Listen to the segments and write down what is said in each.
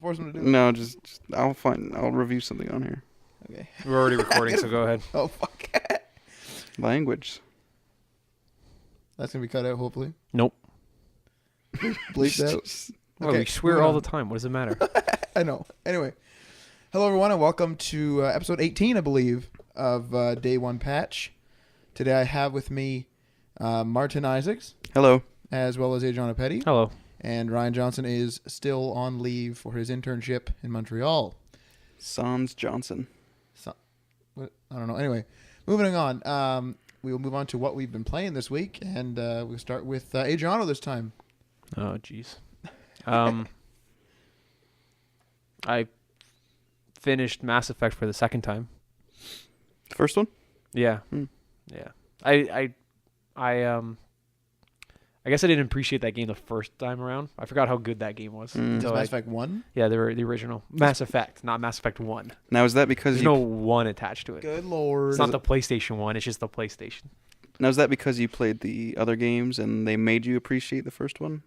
Force him to do it. No, just I'll review something on here. Okay. We're already recording, so go ahead. Oh fuck. Language. That's gonna be cut out. Hopefully. Nope. Bleeped out. Oh, Okay, we swear moving all on. the time. What does it matter? I know. Anyway, hello everyone, and welcome to episode 18, I believe, of Day One Patch. Today I have with me Martin Isaacs, Hello. as well as Adriana Petty, Hello. and Ryan Johnson is still on leave for his internship in Montreal. Sans Johnson. What? I don't know. Anyway, moving on. We will move on to what we've been playing this week, and we'll start with Adriano this time. Oh, jeez. I finished Mass Effect for the second time. First one? Yeah. Hmm. Yeah. I guess I didn't appreciate that game the first time around. I forgot how good that game was. Mm. until Mass I- Effect 1? yeah, they were the original Mass Effect, not Mass Effect 1. Now is that because There's you no 1 attached to it. Good lord. It's not the PlayStation 1, it's just the PlayStation. Now is that because you played the other games and they made you appreciate the first one?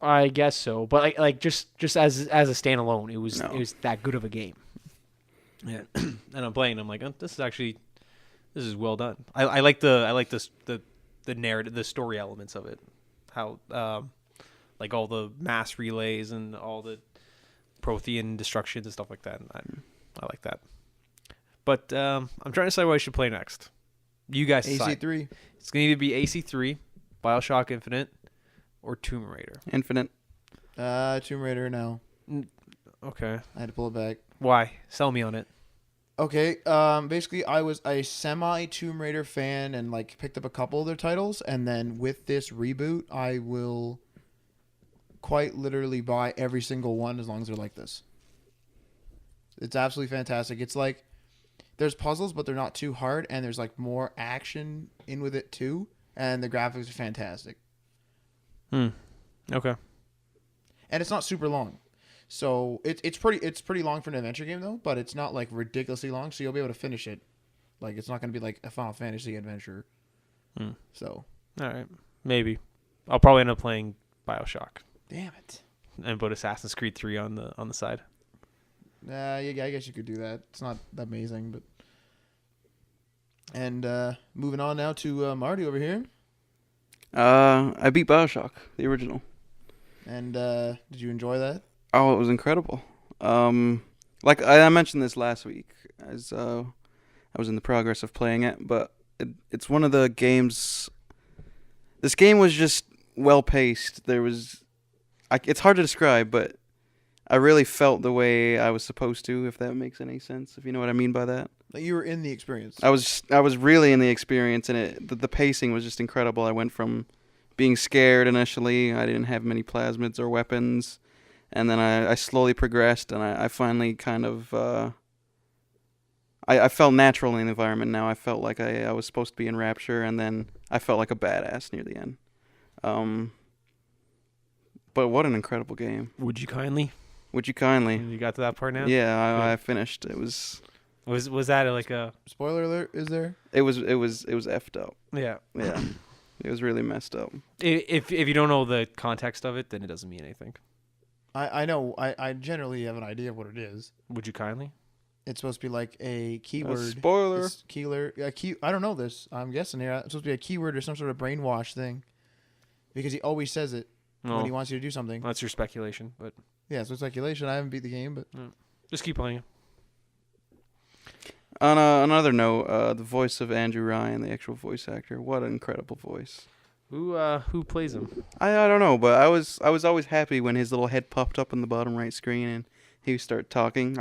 I guess so, but like just as a standalone, it was No. it was that good of a game. Yeah, and I'm playing. I'm like, oh, this is well done. I like the narrative, the story elements of it. How like all the mass relays and all the Prothean destructions and stuff like that. And I like that. But I'm trying to decide what I should play next. You guys decide. AC3. It's gonna either be AC3, BioShock Infinite, or Tomb Raider. Infinite. Tomb Raider now. Okay. I had to pull it back. Why? Sell me on it. Okay, basically I was a semi Tomb Raider fan and like picked up a couple of their titles, and then with this reboot I will quite literally buy every single one as long as they're like this. It's absolutely fantastic. It's like there's puzzles but they're not too hard, and there's like more action in with it too, and the graphics are fantastic. Okay. And it's not super long. So it's pretty long for an adventure game though, but it's not like ridiculously long, so you'll be able to finish it. Like it's not going to be like a Final Fantasy adventure. So, All right. Maybe. I'll probably end up playing BioShock damn it. and put Assassin's Creed 3 on the side. Yeah, I guess you could do that. It's not that amazing, but. And moving on now to Marty over here. I beat BioShock, the original. And did you enjoy that? Oh, it was incredible. Like I mentioned this last week as I was in the progress of playing it, but it's one of the games. This game was just well paced. It's hard to describe, but I really felt the way I was supposed to, if that makes any sense. If you know what I mean by that. Like you were in the experience. I was really in the experience, and the pacing was just incredible. I went from being scared initially. I didn't have many plasmids or weapons. And then I slowly progressed, and I finally kind of... I felt natural in the environment now. I felt like I was supposed to be in Rapture, and then I felt like a badass near the end. But what an incredible game. Would you kindly? Would you kindly? You got to that part now? Yeah, Good. I finished. It was that like a... Spoiler alert, is there? it was effed up. Yeah. Yeah. It was really messed up. If you don't know the context of it, then it doesn't mean anything. I know. I generally have an idea of what it is. Would you kindly? It's supposed to be like a keyword. Spoiler. It's keyword. I don't know this. I'm guessing here. It's supposed to be a keyword or some sort of brainwash thing. Because he always says it when he wants you to do something. That's your speculation, but Yeah, so it's speculation. I haven't beat the game, but just keep playing it. On another note, the voice of Andrew Ryan, the actual voice actor, what an incredible voice. Who plays him? I don't know, but I was always happy when his little head popped up in the bottom right screen and he would start talking.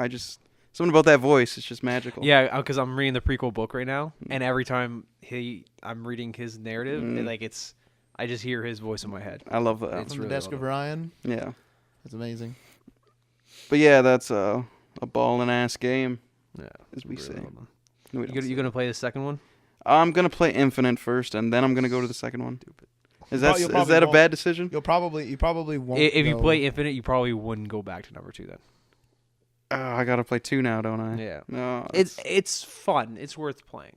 Something about that voice is just magical. Yeah, because I'm reading the prequel book right now, and every time I'm reading his narrative, I just hear his voice in my head. I love that. It's from really the desk well of done. Ryan. Yeah. That's amazing. But yeah, that's a ballin' ass game, Yeah, as we really say. well done. No, we don't say. You gonna play the second one? I'm gonna play Infinite first, and then I'm gonna go to the second one. Is You'll probably that a won't. bad decision? You probably won't. If you go- play Infinite, you probably wouldn't go back to number 2 then. Oh, I gotta play 2 now, don't I? Yeah. No. It's fun. It's worth playing.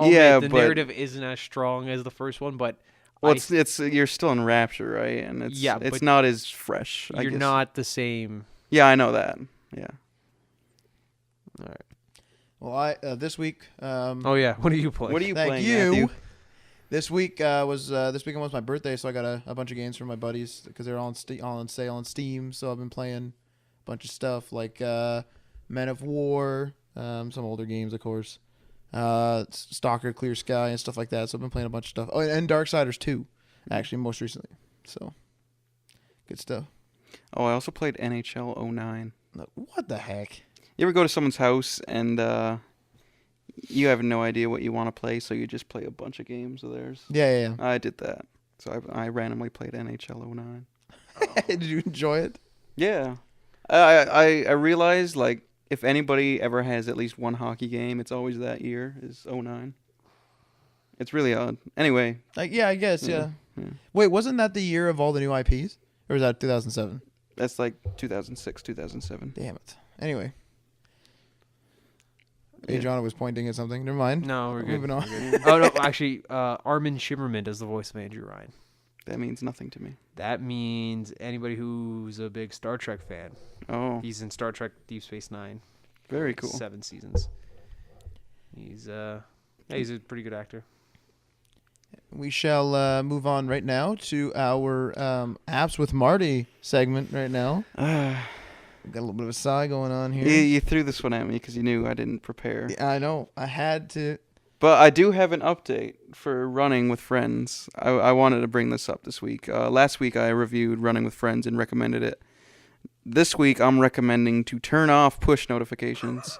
Yeah, the but- narrative isn't as strong as the first one, but Well, it's you're still in Rapture, right? And it's Yeah, it's but not as fresh. I you're guess. not the same. Yeah, I know that. Yeah. All right. Well, I this week. Oh yeah, what are you playing? What are you Thank playing, you. Matthew? This week this weekend was my birthday, so I got a bunch of games from my buddies because they're all on sale on Steam. So I've been playing a bunch of stuff like Men of War, some older games, of course, Stalker, Clear Sky, and stuff like that. So I've been playing a bunch of stuff. Oh, and Darksiders 2, actually, most recently. So good stuff. Oh, I also played NHL 09. What the heck? You ever go to someone's house and you have no idea what you want to play, so you just play a bunch of games of theirs? Yeah. I did that. So I randomly played NHL 09. Did you enjoy it? Yeah. I realized, like, if anybody ever has at least one hockey game, it's always that year, is 09. It's really odd. Anyway. Yeah, I guess, yeah. Yeah. Wait, wasn't that the year of all the new IPs? Or was that 2007? That's like 2006, 2007. Damn it. Anyway. Yeah. Adriana was pointing at something. Never mind. No, we're good. Moving on. We're good. Oh no, actually, Armin Shimmerman does the voice of Andrew Ryan. That means nothing to me. That means anybody who's a big Star Trek fan. Oh, He's in Star Trek Deep Space Nine. very cool. 7 seasons. He's he's a pretty good actor. We shall move on right now to our Apps with Marty segment right now. Got a little bit of a sigh going on here. You threw this one at me because you knew I didn't prepare. Yeah, I know. I had to. But I do have an update for Running with Friends. I wanted to bring this up this week. Last week I reviewed Running with Friends and recommended it. This week I'm recommending to turn off push notifications.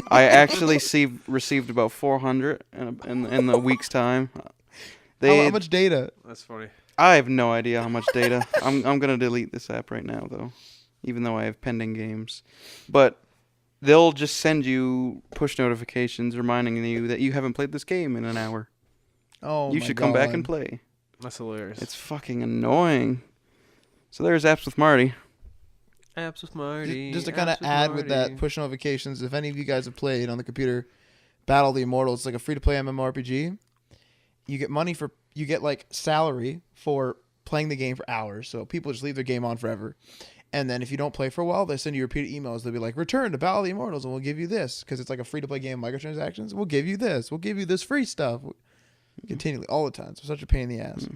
I actually received about 400 in the week's time. How much data? That's funny. I have no idea how much data. I'm gonna delete this app right now though, even though I have pending games. But they'll just send you push notifications reminding you that you haven't played this game in an hour. Oh, You my should come back God. and play. That's hilarious. It's fucking annoying. So there's Apps with Marty. Apps with Marty. Just to kind of add with that push notifications, if any of you guys have played on the computer Battle of the Immortals, it's like a free-to-play MMORPG. You get money you get like salary for playing the game for hours. So people just leave their game on forever. And then if you don't play for a while, they send you repeated emails. They'll be like, return to Battle of the Immortals and we'll give you this. Because it's like a free-to-play game, microtransactions. We'll give you this. We'll give you this free stuff. Continually, all the time. So such a pain in the ass.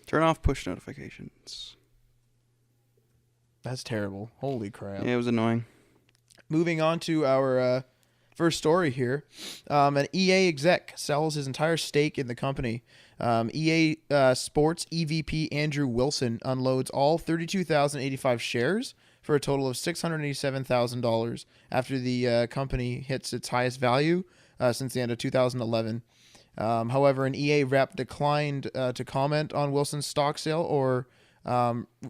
Turn off push notifications. That's terrible. Holy crap. Yeah, it was annoying. Moving on to our first story here. An EA exec sells his entire stake in the company. EA Sports EVP Andrew Wilson unloads all 32,085 shares for a total of $687,000 after the company hits its highest value since the end of 2011. However, an EA rep declined to comment on Wilson's stock sale or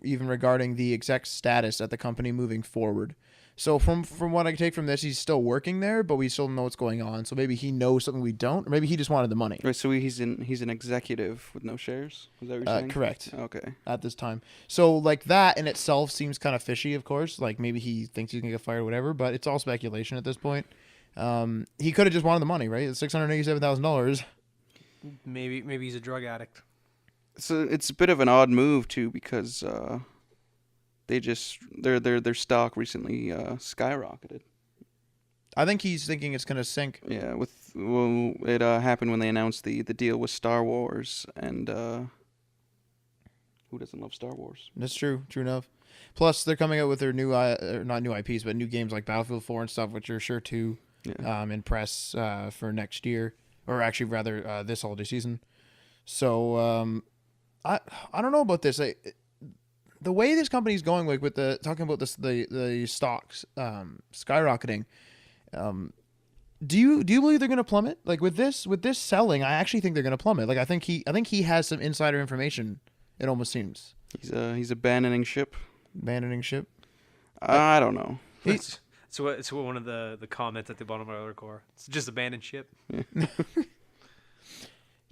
even regarding the exec's status at the company moving forward. So from what I can take from this, he's still working there, but we still don't know what's going on. So maybe he knows something we don't, or maybe he just wanted the money. Right, so he's an executive with no shares? Is that what you're saying? Correct. Okay. At this time. So like that in itself seems kind of fishy, of course. Like maybe he thinks he's going to get fired or whatever, but it's all speculation at this point. He could have just wanted the money, right? It's $687,000. Maybe he's a drug addict. So it's a bit of an odd move too because their stock recently skyrocketed. I think he's thinking it's going to sink. Yeah, it happened when they announced the deal with Star Wars, and who doesn't love Star Wars? That's true. True enough. Plus, they're coming out with their new, not new IPs, but new games like Battlefield 4 and stuff, which are sure to impress for next year, or actually rather this holiday season. So I don't know about this. The way this company's going, like with talking about the stocks skyrocketing. Do you believe they're going to plummet? Like with this selling, I actually think they're going to plummet. Like I think he has some insider information. It almost seems He's abandoning ship. abandoning ship. I don't know. It's one of the comments at the bottom of our core. It's just abandoned ship.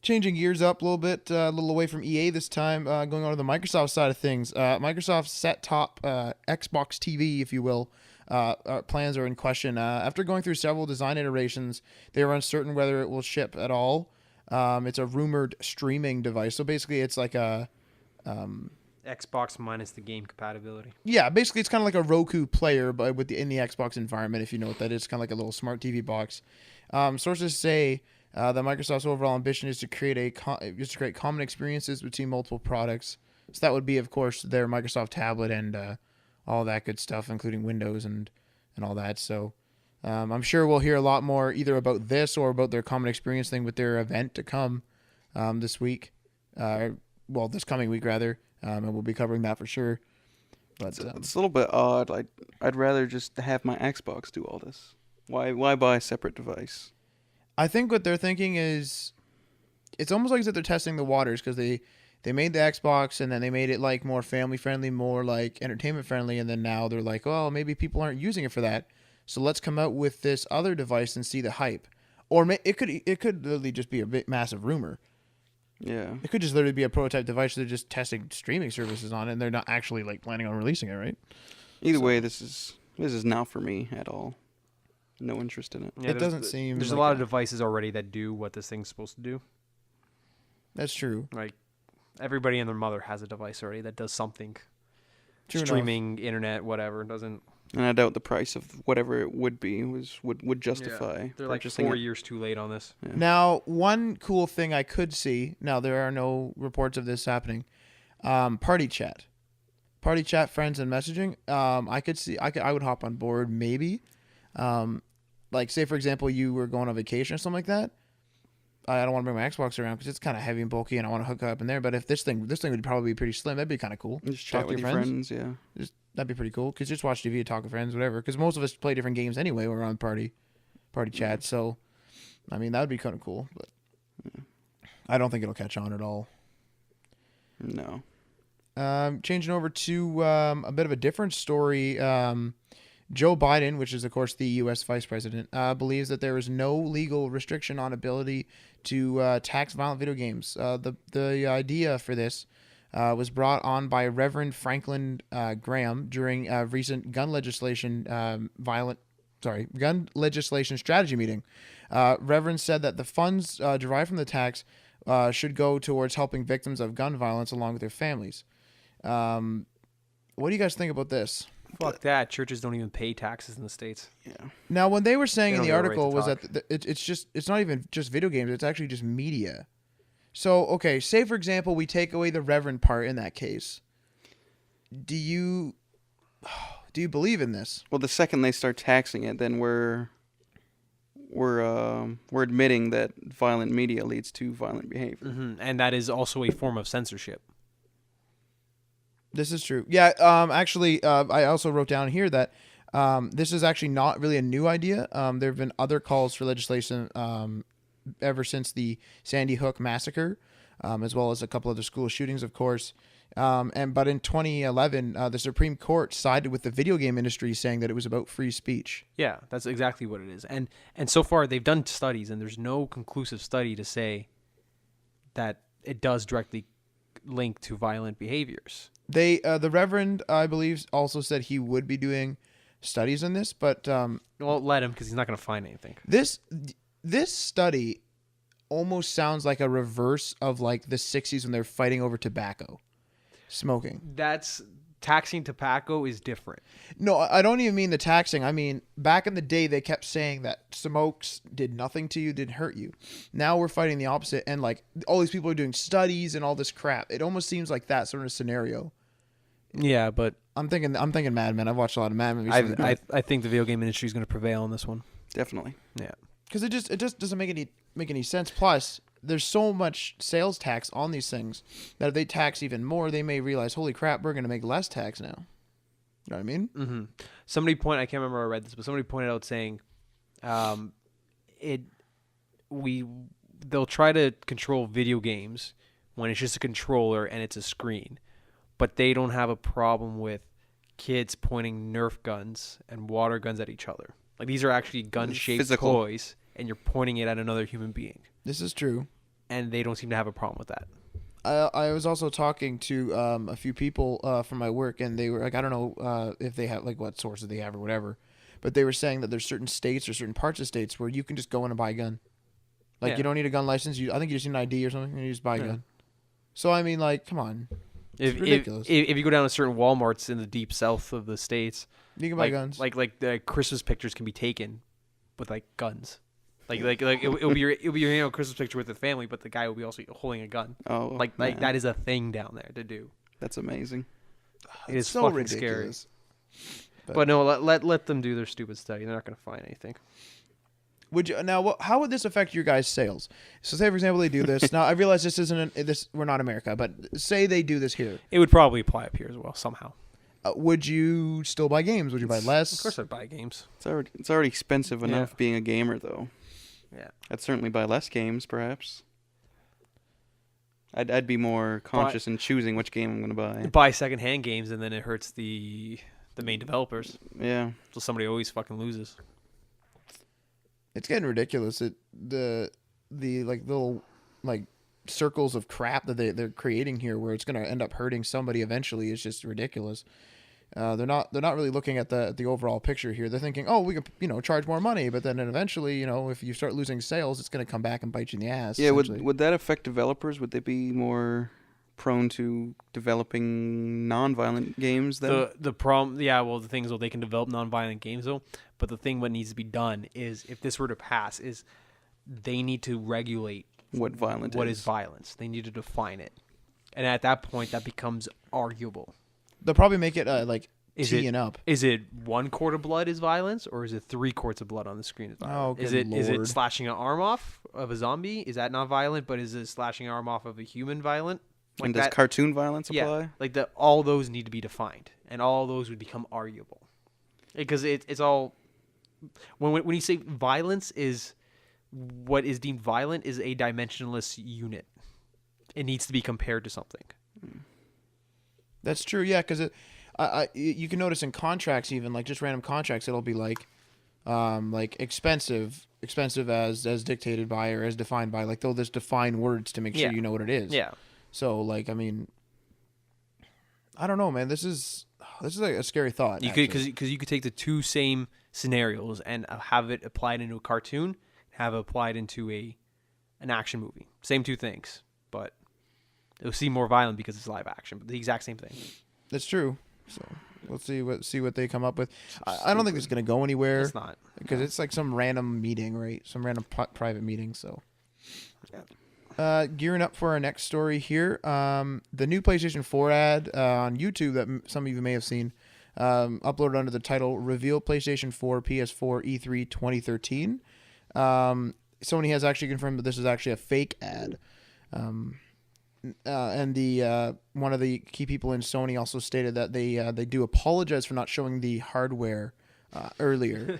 Changing gears up a little bit, a little away from EA this time, going on to the Microsoft side of things. Microsoft's set-top Xbox TV, if you will, plans are in question. After going through several design iterations, they were uncertain whether it will ship at all. It's a rumored streaming device. So basically, it's like a Xbox minus the game compatibility. yeah, basically it's kind of like a Roku player, but with in the Xbox environment. If you know what that is, kind of like a little smart TV box. Sources say that Microsoft's overall ambition is to create common experiences between multiple products. So that would be, of course, their Microsoft tablet and all that good stuff, including Windows and all that. So I'm sure we'll hear a lot more either about this or about their common experience thing with their event to come this week. This coming week rather. And we'll be covering that for sure. But It's a little bit odd. I'd rather just have my Xbox do all this. Why buy a separate device? I think what they're thinking is, it's almost like that they're testing the waters because they made the Xbox and then they made it like more family friendly, more like entertainment friendly, and then now they're like, oh, maybe people aren't using it for that, so let's come out with this other device and see the hype. Or it could literally just be a big massive rumor. Yeah. It could just literally be a prototype device they're just testing streaming services on, and they're not actually like planning on releasing it, right? Either way, this is not for me at all. No interest in it. Yeah, It doesn't seem There's like a lot a- of devices already that do what this thing's supposed to do. That's true. Like everybody and their mother has a device already that does something. True enough. Streaming, internet, whatever. It doesn't. And I doubt the price of whatever it would be would justify They're like purchasing 4 it. years too late on this. Yeah. Now, one cool thing I could see. Now there are no reports of this happening. Party chat, friends, and messaging. I would hop on board maybe. Like say for example, you were going on vacation or something like that. I don't want to bring my Xbox around because it's kind of heavy and bulky, and I want to hook up in there. But if this thing would probably be pretty slim. That'd be kind of cool. Just Talk chat to with your your friends. Yeah. That'd be pretty cool because just watch TV, talk with friends, whatever. Because most of us play different games anyway. We're on party chat, so I mean that would be kind of cool. But I don't think it'll catch on at all. No. Changing over to a bit of a different story. Joe Biden, which is of course the U.S. Vice President, believes that there is no legal restriction on ability to tax violent video games. The idea for this was brought on by Reverend Franklin Graham during a recent gun legislation strategy meeting. Reverend said that the funds derived from the tax should go towards helping victims of gun violence along with their families. What do you guys think about this? Fuck that. Churches don't even pay taxes in the States. Yeah. Now, when they were saying They in don't the have a right article to was talk. that it's not even just video games, it's actually just media. So, okay, say for example we take away the reverend part in that case. Do you believe in this? Well, the second they start taxing it, then we're admitting that violent media leads to violent behavior. And that is also a form of censorship. This is true. Yeah, actually, I also wrote down here that this is actually not really a new idea. There have been other calls for legislation ever since the Sandy Hook massacre, as well as a couple other school shootings, of course. But in 2011, the Supreme Court sided with the video game industry, saying that it was about free speech. Yeah, that's exactly what it is. And so far they've done studies, and there's no conclusive study to say that it does directly link to violent behaviors. The Reverend, I believe, also said he would be doing studies on this, but Well, let him, because he's not going to find anything. this study almost sounds like a reverse of like the 60s when they're fighting over tobacco smoking. That's taxing tobacco is different. No, I don't even mean the taxing. I mean, back in the day, they kept saying that smokes did nothing to you, didn't hurt you. Now we're fighting the opposite, and like all these people are doing studies and all this crap. It almost seems like that sort of scenario. Yeah, but I'm thinking Mad Men. I've watched a lot of Mad Men recently. I think the video game industry is going to prevail on this one. Definitely. Yeah. Because it just doesn't make any sense. Plus, there's so much sales tax on these things that if they tax even more, they may realize, holy crap, we're going to make less tax now. You know what I mean? Mm-hmm. I can't remember where I read this, but somebody pointed out saying, they'll try to control video games when it's just a controller and it's a screen, but they don't have a problem with kids pointing Nerf guns and water guns at each other. Like these are actually gun-shaped Physical. toys, and you're pointing it at another human being, This is true. and they don't seem to have a problem with that. I was also talking to a few people from my work, and they were like, I don't know if they have like what sources they have or whatever, but they were saying that there's certain states or certain parts of states where you can just go in and buy a gun. Like Yeah. you don't need a gun license. I think you just need an ID or something, and you just buy a Yeah. gun. So I mean, like, come on, If, ridiculous. if you go down to certain Walmarts in the deep south of the states, you can buy like guns. like the Christmas pictures can be taken with like guns. It'll be your Christmas picture with the family, but the guy will be also holding a gun. Oh, Like man. that is a thing down there to do. That's amazing. It is so fucking ridiculous. But no, let them do their stupid study. They're not gonna find anything. Would you now? How would this affect your guys' sales? So, say for example, they do this. Now, I realize this isn't this. We're not America, but say they do this here. It would probably apply up here as well somehow. Would you still buy games? Would you buy less? Of course, I'd buy games. It's already expensive Yeah. enough being a gamer, though. Yeah. I'd certainly buy less games, perhaps. I'd be more conscious in choosing which game I'm going to buy. Buy secondhand games, and then it hurts the main developers. Yeah. So somebody always fucking loses. It's getting ridiculous. The like little like circles of crap that they're creating here, where it's going to end up hurting somebody eventually, is just ridiculous. They're not really looking at the overall picture here. They're thinking, oh, we could charge more money, but then eventually, if you start losing sales, it's going to come back and bite you in the ass. Yeah, essentially. would that affect developers? Would they be more prone to developing non-violent games then? The problem, yeah. Well, the thing is, they can develop non-violent games though. But the thing what needs to be done is, if this were to pass, is they need to regulate What violent what is. is violence. They need to define it, and at that point, that becomes arguable. They'll probably make it like Is teeing up. Is it 1 quart of blood is violence, or is it 3 quarts of blood on the screen is violence? Oh, is good it Lord. slashing an arm off of a zombie? Is that not violent? But is it slashing an arm off of a human violent? And does cartoon violence apply? Yeah, all those need to be defined, and all those would become arguable, because it's all when you say violence is what is deemed violent is a dimensionless unit. It needs to be compared to something. That's true, yeah, because you can notice in contracts, even like just random contracts, it'll be like expensive as dictated by or as defined by. Like they'll just define words to make sure Yeah. you know what it is. Yeah. So like, I mean, I don't know, man. This is like a scary thought. You actually. could because you could take the two same scenarios and have it applied into a cartoon, have it applied into an action movie. Same two things, but it'll seem more violent because it's live action, but the exact same thing. That's true. So let's see what they come up with. I don't think it's gonna go anywhere It's not. because it's like some random meeting, right? Some random private meeting. So. Yeah. Gearing up for our next story here. The new PlayStation 4 ad on YouTube that some of you may have seen, uploaded under the title "Reveal PlayStation 4 PS4 E3 2013." Sony has actually confirmed that this is actually a fake ad. And the one of the key people in Sony also stated that they do apologize for not showing the hardware earlier.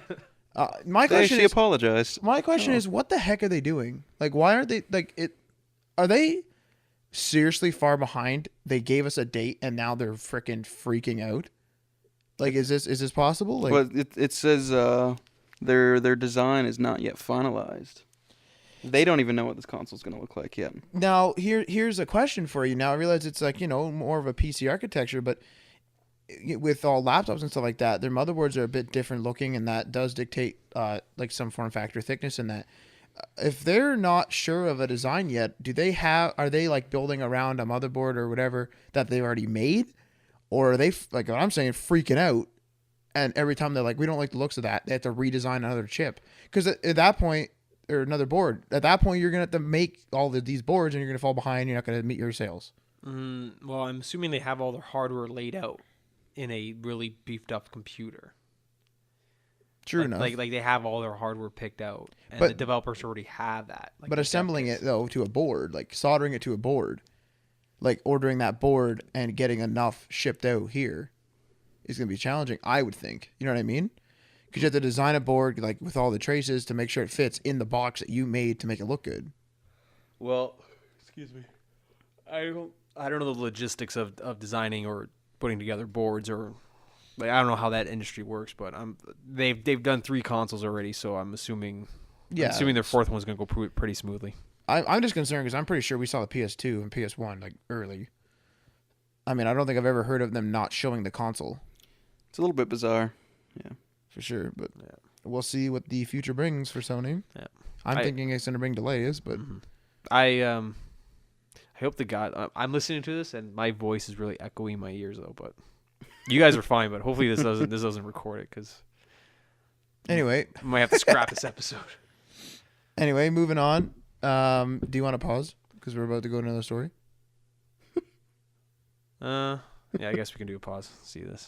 My They question actually is, apologized. my question is, what the heck are they doing? Like, why aren't they like it? Are they seriously far behind? They gave us a date and now they're freaking out. Like, is this possible? Like, But it says their design is not yet finalized. They don't even know what this console's going to look like yet. now here's a question for you. Now I realize it's like more of a PC architecture, but with all laptops and stuff like that, their motherboards are a bit different looking, and that does dictate like some form factor thickness in that. If they're not sure of a design yet, are they like building around a motherboard or whatever that they've already made, or are they like what I'm saying, freaking out? And every time they're like, we don't like the looks of that, they have to redesign another chip because at that point, or another board. At that point, you're gonna have to make all these boards, and you're gonna fall behind. You're not gonna meet your sales. Well, I'm assuming they have all their hardware laid out in a really beefed up computer. True enough. Like they have all their hardware picked out, and But- the developers already have that. Like, But assembling it though to a board, like soldering it to a board, like ordering that board and getting enough shipped out here, is gonna be challenging. I would think. You know what I mean? Because you have to design a board like with all the traces to make sure it fits in the box that you made to make it look good. Well, excuse me. I don't know the logistics of designing or putting together boards, or like I don't know how that industry works, but they've done 3 consoles already, so I'm assuming Yeah. their fourth one's gonna go pretty smoothly. I'm just concerned because I'm pretty sure we saw the PS2 and PS1 like early. I mean, I don't think I've ever heard of them not showing the console It's a little bit bizarre. Yeah. for sure, but we'll see what the future brings for Sony. Yeah. I'm thinking it's going to bring delays, but I hope to God I'm listening to this and my voice is really echoing in my ears though. But you guys are fine. But hopefully this doesn't record it because anyway, I might have to scrap this episode. Anyway, moving on. Do you want to pause because we're about to go to another story? Yeah, I guess we can do a pause. See this.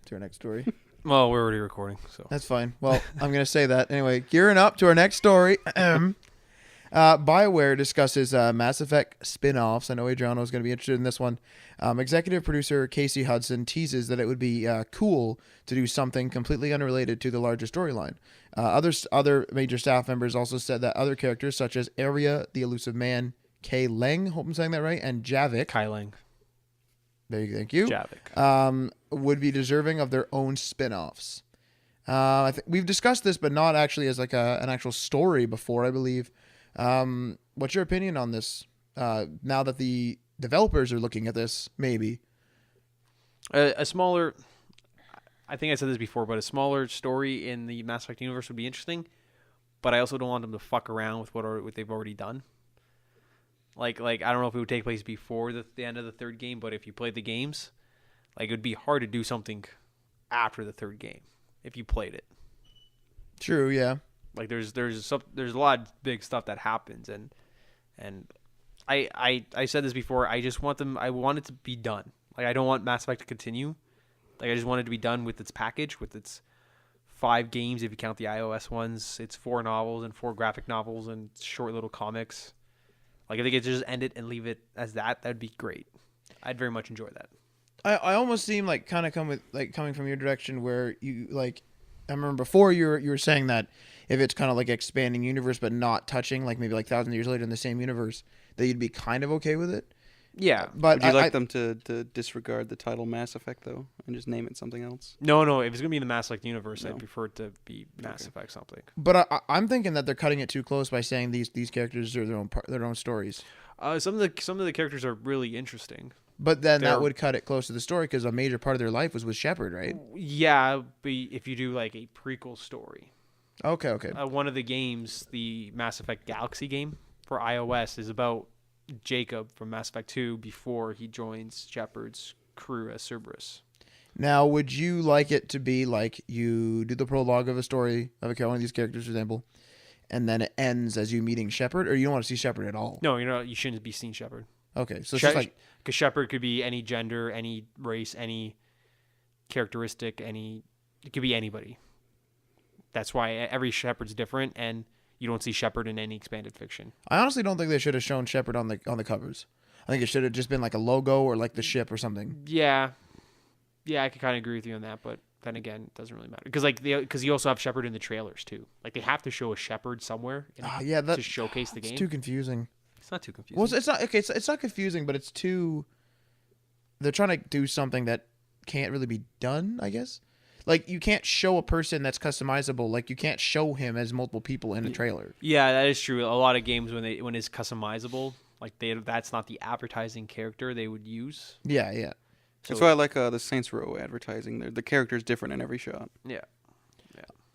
To our next story. Well, we're already recording, so That's fine. Well, I'm going to say that. Anyway, gearing up to our next story. BioWare discusses Mass Effect spin-offs. I know Adriano is going to be interested in this one. Executive producer Casey Hudson teases that it would be cool to do something completely unrelated to the larger storyline. Other major staff members also said that other characters such as Arya, the Elusive Man, Kay Leng, hope I'm saying that right, and Javik. Kai Lang. Thank you. Javik. Would be deserving of their own spin-offs. I think we've discussed this, but not actually as like an actual story before, I believe. What's your opinion on this? Now that the developers are looking at this, maybe. A smaller, I think I said this before, but a smaller story in the Mass Effect universe would be interesting. But I also don't want them to fuck around with what they've already done. Like I don't know if it would take place before the end of the third game, but if you played the games, like it would be hard to do something after the third game if you played it. True, yeah. Like there's a lot of big stuff that happens, and I said this before. I just want them. I want it to be done. Like I don't want Mass Effect to continue. Like I just want it to be done with its package, with its 5 games if you count the iOS ones. It's 4 novels and 4 graphic novels and short little comics. Like if they could just end it and leave it as that, that'd be great. I'd very much enjoy that. I almost seem like kind of coming from your direction where you like. I remember before you were saying that if it's kind of like expanding universe but not touching, like maybe like 1,000 years later in the same universe, that you'd be kind of okay with it. Yeah, but would you like them to disregard the title Mass Effect though and just name it something else? No. If it's gonna be in the Mass Effect universe, No. I'd prefer it to be Mass Effect something. But I'm thinking that they're cutting it too close by saying these characters are their own stories. Some of the characters are really interesting. But then They're- that would cut it close to the story because a major part of their life was with Shepard, right? Yeah, but if you do like a prequel story, Okay. one of the games, the Mass Effect Galaxy game for iOS, is about Jacob from Mass Effect 2 before he joins Shepard's crew as Cerberus. Now, would you like it to be like you do the prologue of a story of one of these characters, for example, and then it ends as you meeting Shepard, or you don't want to see Shepard at all? No, you shouldn't be seeing Shepard. Okay, so it's just like because Shepard could be any gender, any race, any characteristic, it could be anybody. That's why every Shepard's different, and you don't see Shepard in any expanded fiction. I honestly don't think they should have shown Shepard on the covers. I think it should have just been like a logo or like the ship or something. Yeah, I could kind of agree with you on that, but then again, it doesn't really matter because you also have Shepard in the trailers too. Like they have to show a Shepard somewhere to showcase the game. It's too confusing. It's not too confusing. Well, it's not okay. It's not confusing, but it's too. They're trying to do something that can't really be done, I guess. Like you can't show a person that's customizable. Like you can't show him as multiple people in a trailer. Yeah, that is true. A lot of games when it's customizable, like that's not the advertising character they would use. Yeah. So That's why I like the Saints Row advertising. The character's different in every shot. Yeah.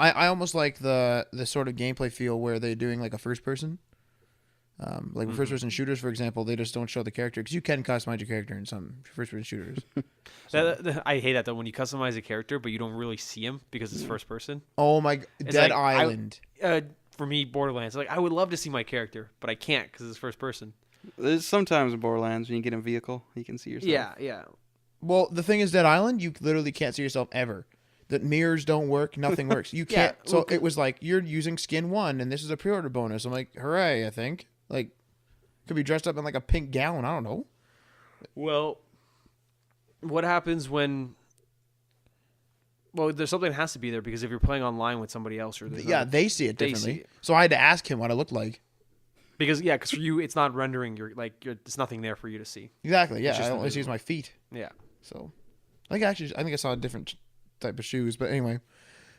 I almost like the sort of gameplay feel where they're doing like a first person. Like with first person shooters, for example, they just don't show the character because you can customize your character in some first person shooters. I hate that though when you customize a character but you don't really see him because it's first person. Oh my! Dead Island. For me, Borderlands. Like I would love to see my character, but I can't because it's first person. There's sometimes in Borderlands when you get in a vehicle, you can see yourself. Yeah. Well, the thing is, Dead Island, you literally can't see yourself ever. The mirrors don't work. Nothing works. You can't. Yeah, so it was like you're using skin 1, and this is a pre-order bonus. I'm like, hooray! I think like could be dressed up in like a pink gown. I don't know. Well, what happens when? Well, there's something that has to be there because if you're playing online with somebody else, or They see it They differently. see it. So I had to ask him what I looked like. because for you it's not rendering there's nothing there for you to see. Exactly. Yeah, It's just I only invisible. use my feet. Yeah. So, I think I saw a different type of shoes. But anyway,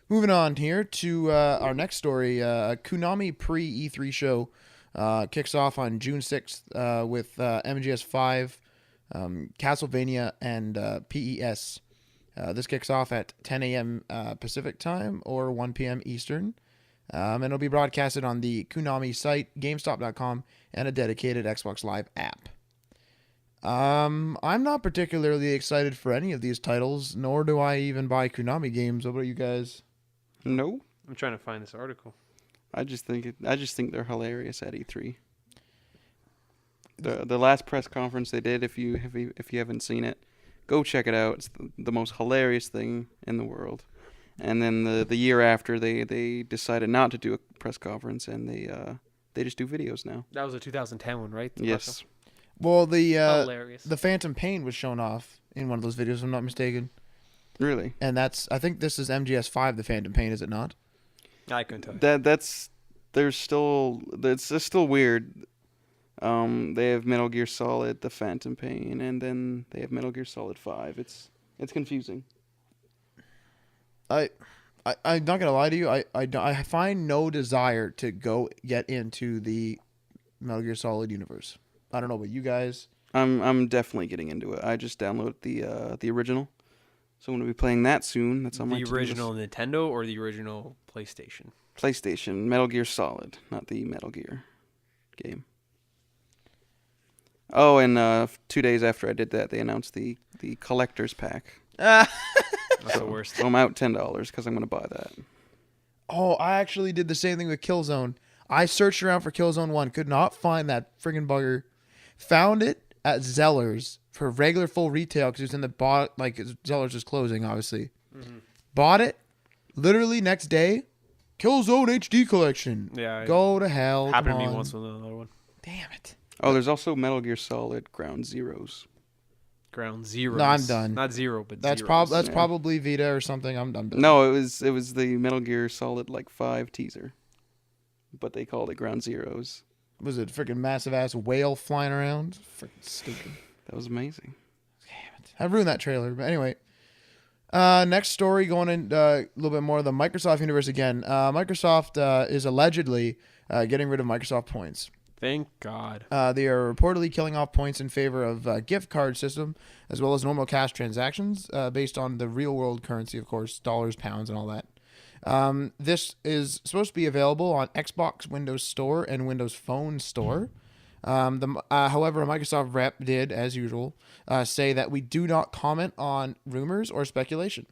moving on here to our next story. Konami pre E3 show kicks off on June 6th with MGS5, Castlevania, and PES. This kicks off at 10 a.m. Pacific time or 1 p.m. Eastern. And it'll be broadcasted on the Konami site, GameStop.com, and a dedicated Xbox Live app. I'm not particularly excited for any of these titles, nor do I even buy Konami games. What about you guys? No, I'm trying to find this article. I just think they're hilarious at E3. The last press conference they did, if you haven't seen it, go check it out. It's the most hilarious thing in the world. And then the year after, they decided not to do a press conference, and they just do videos now. That was a 2010 one, right? Yes. Well, Hilarious. the Phantom Pain was shown off in one of those videos, if I'm not mistaken. Really? And I think this is MGS5, the Phantom Pain, is it not? I couldn't tell you. It's still weird. They have Metal Gear Solid, the Phantom Pain, and then they have Metal Gear Solid 5. It's confusing. I'm not gonna lie to you. I find no desire to go get into the Metal Gear Solid universe. I don't know about you guys. I'm definitely getting into it. I just downloaded the original, so I'm gonna be playing that soon. That's on my The to-do list. original Nintendo or the original PlayStation? PlayStation Metal Gear Solid, not the Metal Gear game. Oh, and 2 days after I did that, they announced the collector's pack. That's the worst. So I'm out $10 because I'm gonna buy that. Oh, I actually did the same thing with Killzone. I searched around for Killzone 1, could not find that friggin' bugger. Found it at Zeller's for regular full retail because it was in the Zeller's was closing, obviously. Mm-hmm. Bought it. Literally next day, Killzone HD collection. Yeah. Go to hell. Happened come to me on. once with another one. Damn it. Oh, there's also Metal Gear Solid Ground Zeroes. Ground Zero. No, I'm done. Not zero, but That's zeros. that's Yeah. probably Vita or something. I'm done. No, it was the Metal Gear Solid 5 teaser, but they called it Ground Zeroes. Was it freaking massive ass whale flying around? Freaking stupid. That was amazing. I ruined that trailer. But anyway, next story going in a little bit more of the Microsoft universe again. Microsoft is allegedly getting rid of Microsoft points. Thank God. They are reportedly killing off points in favor of gift card system as well as normal cash transactions based on the real world currency, of course, dollars, pounds, and all that. This is supposed to be available on Xbox, Windows Store, and Windows Phone Store. However, a Microsoft rep did, as usual, say that we do not comment on rumors or speculation.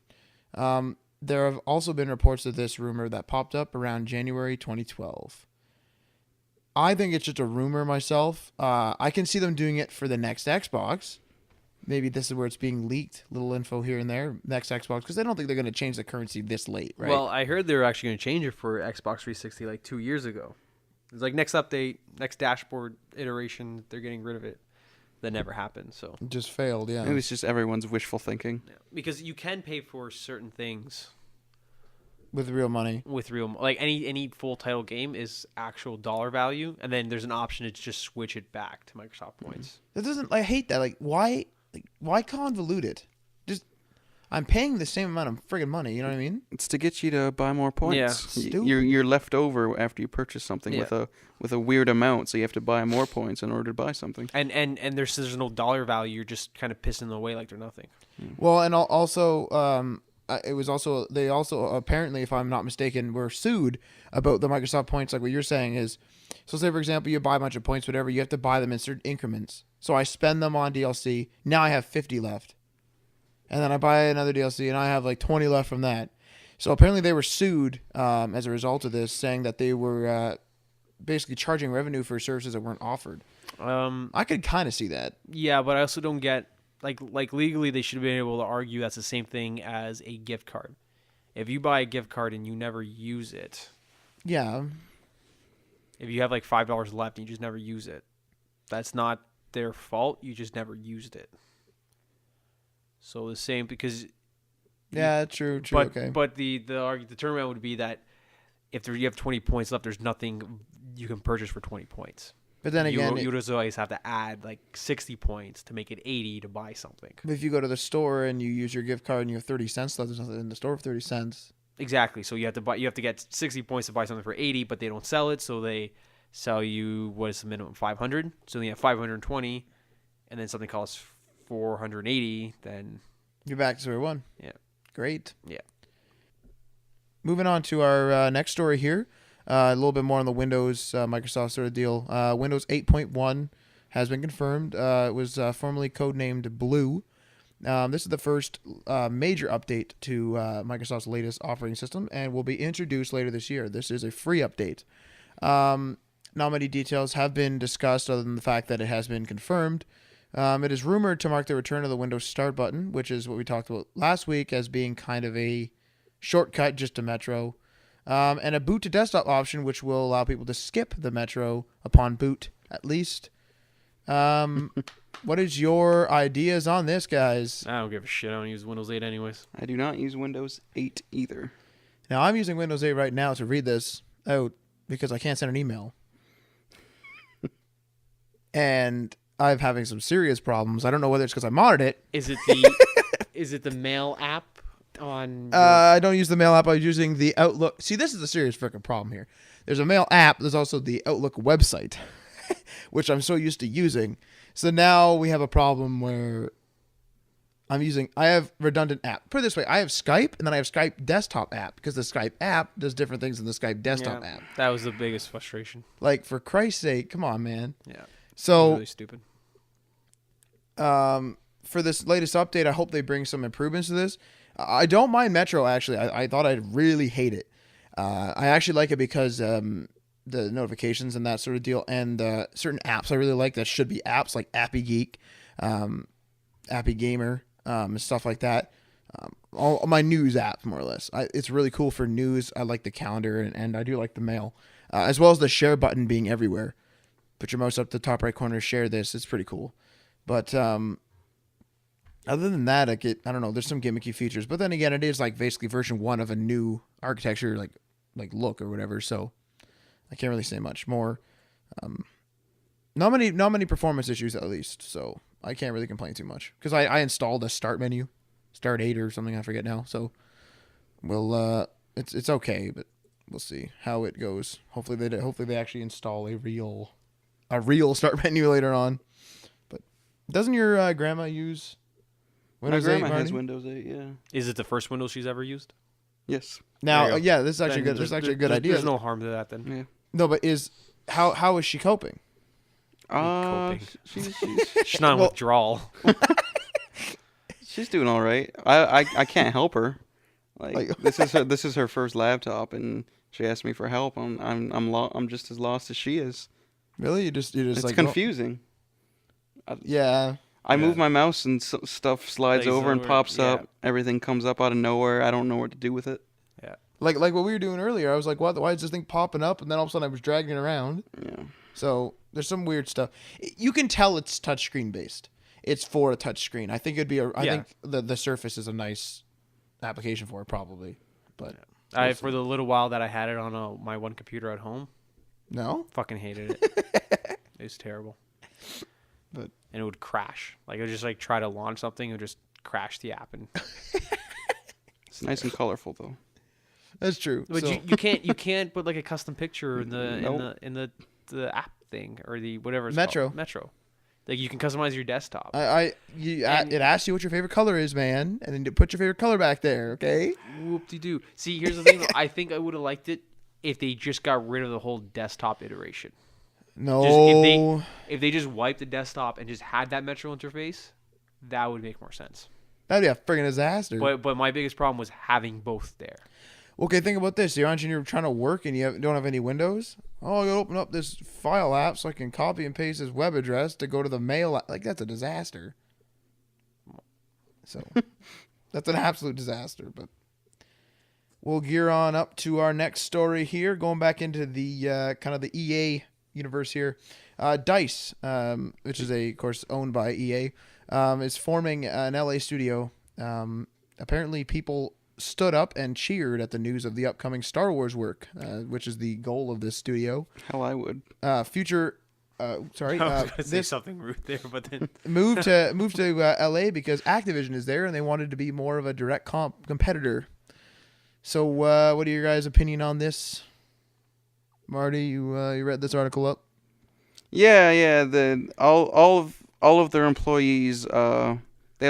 There have also been reports of this rumor that popped up around January 2012. I think it's just a rumor myself. I can see them doing it for the next Xbox. Maybe this is where it's being leaked. Little info here and there. Next Xbox, because they don't think they're going to change the currency this late, right? Well, I heard they were actually going to change it for Xbox 360 like 2 years ago. It's like next update, next dashboard iteration, they're getting rid of it. That never happened. So it just failed, yeah. Maybe it's just everyone's wishful thinking. because you can pay for certain things With real money. with real, like any full title game is actual dollar value, and then there's an option to just switch it back to Microsoft points. That doesn't. I hate that. Why convolute it? Just I'm paying the same amount of friggin' money. You know what I mean? It's to get you to buy more points. Yeah. Stupid. You're left over after you purchase something Yeah. with a weird amount, so you have to buy more points in order to buy something. And there's no dollar value. You're just kind of pissing them away like they're nothing. Well, and also, it was also they also apparently, if I'm not mistaken, were sued about the Microsoft points. Like what you're saying is, so say for example, you buy a bunch of points, whatever, you have to buy them in certain increments. So I spend them on DLC. Now I have 50 left, and then I buy another DLC, and I have 20 left from that. So apparently they were sued as a result of this, saying that they were basically charging revenue for services that weren't offered. I could kind of see that. Yeah, but I also don't get like legally they should have been able to argue that's the same thing as a gift card. If you buy a gift card and you never use it, Yeah. if you have like $5 left and you just never use it, that's not their fault. You just never used it. So the same because Yeah, true, but okay. but the turnaround would be that if you have 20 points left, there's nothing you can purchase for 20 points. But then again, you just always have to add like 60 points to make it 80 to buy something. if you go to the store and you use your gift card and you have 30 cents left, there's nothing in the store for 30 cents. Exactly. So you have to get 60 points to buy something for 80, but they don't sell it, so they sell you what is the minimum 500. So then you have 520, and then something costs 480. Then You're back to square one. Yeah. Great. Yeah. Moving on to our next story here. A little bit more on the Windows Microsoft sort of deal. Windows 8.1 has been confirmed. It was formerly codenamed Blue. This is the first major update to Microsoft's latest operating system and will be introduced later this year. This is a free update. Not many details have been discussed other than the fact that it has been confirmed. It is rumored to mark the return of the Windows Start button, which is what we talked about last week as being kind of a shortcut just to Metro. And a boot to desktop option, which will allow people to skip the Metro upon boot, at least. What is your ideas on this, guys? I don't give a shit. I don't use Windows 8 anyways. I do not use Windows 8 either. Now, I'm using Windows 8 right now to read this out because I can't send an email. And I'm having some serious problems. I don't know whether it's because I modded it. Is it the mail app on? I don't use the mail app. I'm using the Outlook. See, this is a serious freaking problem here. There's a mail app. There's also the Outlook website, which I'm so used to using. So now we have a problem where I have redundant app. Put it this way, I have Skype, and then I have Skype desktop app, because the Skype app does different things than the Skype desktop app. That was the biggest frustration. Like, for Christ's sake, come on, man. Yeah. So, Really stupid. for this latest update, I hope they bring some improvements to this. I don't mind Metro, actually. I thought I'd really hate it. I actually like it because the notifications and that sort of deal, and certain apps I really like that should be apps, like Appy Geek, Appy Gamer, and stuff like that. All my news apps, more or less. It's really cool for news. I like the calendar, and I do like the mail, as well as the share button being everywhere. Put your mouse up to the top right corner, share this. It's pretty cool. But other than that, I don't know. There's some gimmicky features, but then again, it is like basically version 1 of a new architecture, like look or whatever. So I can't really say much more. Not many performance issues at least, so I can't really complain too much because I installed a start menu, Start 8 or something, I forget now. So it's okay, but we'll see how it goes. Hopefully they actually install a real start menu later on. But doesn't your grandma use Windows 8? My grandma has Marty? Windows 8, yeah. Is it the first Windows she's ever used? Yes. Now, There you go. yeah, this is actually Then good. This is actually a good idea. There's no harm to that then. Yeah. No, but how is she coping? Coping. She's She's not in Well- withdrawal. she's doing all right. I can't help her. Like- This is her first laptop, and she asked me for help. I'm just as lost as she is. Really? You're just It's like confusing. yeah. I move Yeah. my mouse and stuff slides Plays over and over, pops yeah. up. Everything comes up out of nowhere. I don't know what to do with it. Like what we were doing earlier. I was like, what? Why is this thing popping up? And then all of a sudden I was dragging it around. Yeah. So there's some weird stuff. You can tell it's touchscreen based. It's for a touchscreen. I think it'd be I think the Surface is a nice application for it probably. But For the little while that I had it on my one computer at home, no. fucking hated it. It was terrible. But and it would crash. Like, I would just like try to launch something and just crash the app. And It's nice and colorful though. that's true. but So- you can't put like a custom picture in Nope. the app thing or the whatever it's Metro. called. Metro. Like, you can customize your desktop. it asks you what your favorite color is, man, and then you put your favorite color back there, okay? Whoop-de-doo. See, here's the thing, though. I think I would have liked it if they just got rid of the whole desktop iteration. No. If they just wiped the desktop and just had that Metro interface, that would make more sense. That'd be a friggin' disaster. But my biggest problem was having both there. Okay, think about this. You're trying to work and you don't have any windows. Oh, I gotta open up this file app so I can copy and paste this web address to go to the mail app. Like, that's a disaster. So, that's an absolute disaster. But we'll gear on up to our next story here. Going back into the kind of the EA universe here. DICE, which is of course, owned by EA, is forming an LA studio. Apparently, people stood up and cheered at the news of the upcoming Star Wars work, which is the goal of this studio. Hell, I would. Future, sorry, I was going to say this something rude there, but then... moved to LA because Activision is there and they wanted to be more of a direct competitor. So, what are your guys' opinion on this? Marty, you read this article up? Yeah. All of their employees they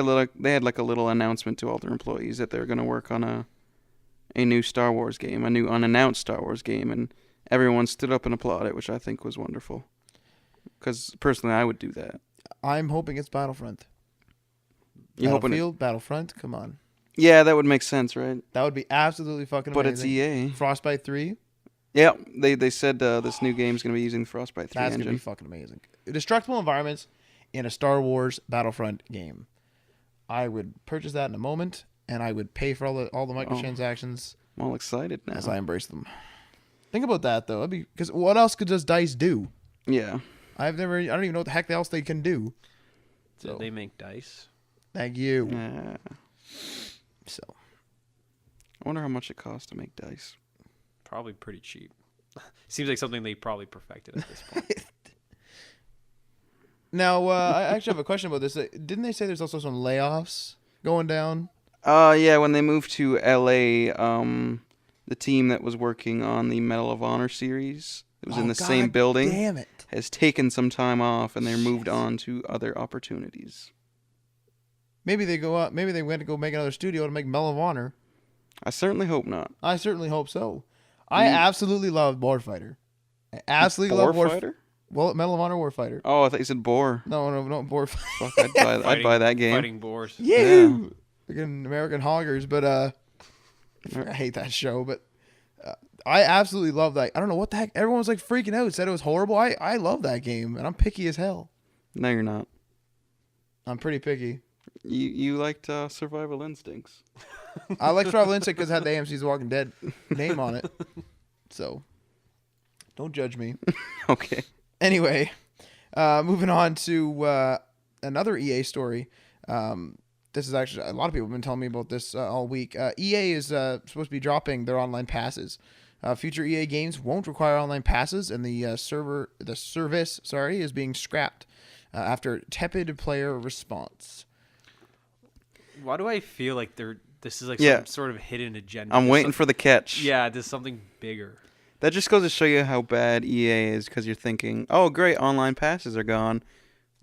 had like a little announcement to all their employees that they're going to work on a new Star Wars game, a new unannounced Star Wars game, and everyone stood up and applauded, which I think was wonderful. Because personally, I would do that. I'm hoping it's Battlefront. You hoping it? Battlefield, Battlefront. Come on, Yeah, that would make sense, right? that would be absolutely fucking But amazing. it's EA. Frostbite 3. Yeah, they said this new game's going to be using the Frostbite 3 That's gonna be engine. fucking amazing. Destructible environments in a Star Wars Battlefront game. I would purchase that in a moment, and I would pay for all the microtransactions I'm all excited now. as I embrace them. Think about that though, because what else does DICE do? Yeah. I don't even know what the heck else they can do. Did So they make dice? thank you. Yeah. So I wonder how much it costs to make dice. Probably pretty cheap. Seems like something they probably perfected at this point. now I actually have a question about this. Didn't they say there's also some layoffs going down? Yeah, when they moved to LA, the team that was working on the Medal of Honor series, it was in the same building, Damn it! has taken some time off and they're moved on to other opportunities. Maybe they go up. Maybe they went to go make another studio to make Medal of Honor. I certainly hope not. I certainly hope so. I absolutely love Warfighter. I absolutely love Warfighter? Well, Medal of Honor Warfighter. Oh, I thought you said Boar. No, Warfighter. Fuck, I'd buy that game. Fighting boars. Yeah. Again, American Hoggers, but I hate that show, but I absolutely love that. I don't know what the heck. Everyone was like freaking out, said it was horrible. I love that game, and I'm picky as hell. No, you're not. I'm pretty picky. You liked Survival Instincts. I like Travel Instinct because it had the AMC's Walking Dead name on it. So, don't judge me. Okay. Anyway, moving on to another EA story. This is actually, a lot of people have been telling me about this all week. EA is supposed to be dropping their online passes. Future EA games won't require online passes, and the service is being scrapped after tepid player response. Why do I feel like this is like Yeah. some sort of hidden agenda? I'm There's waiting some- for the catch. Yeah, there's something bigger. That just goes to show you how bad EA is, because you're thinking, oh, great, online passes are gone.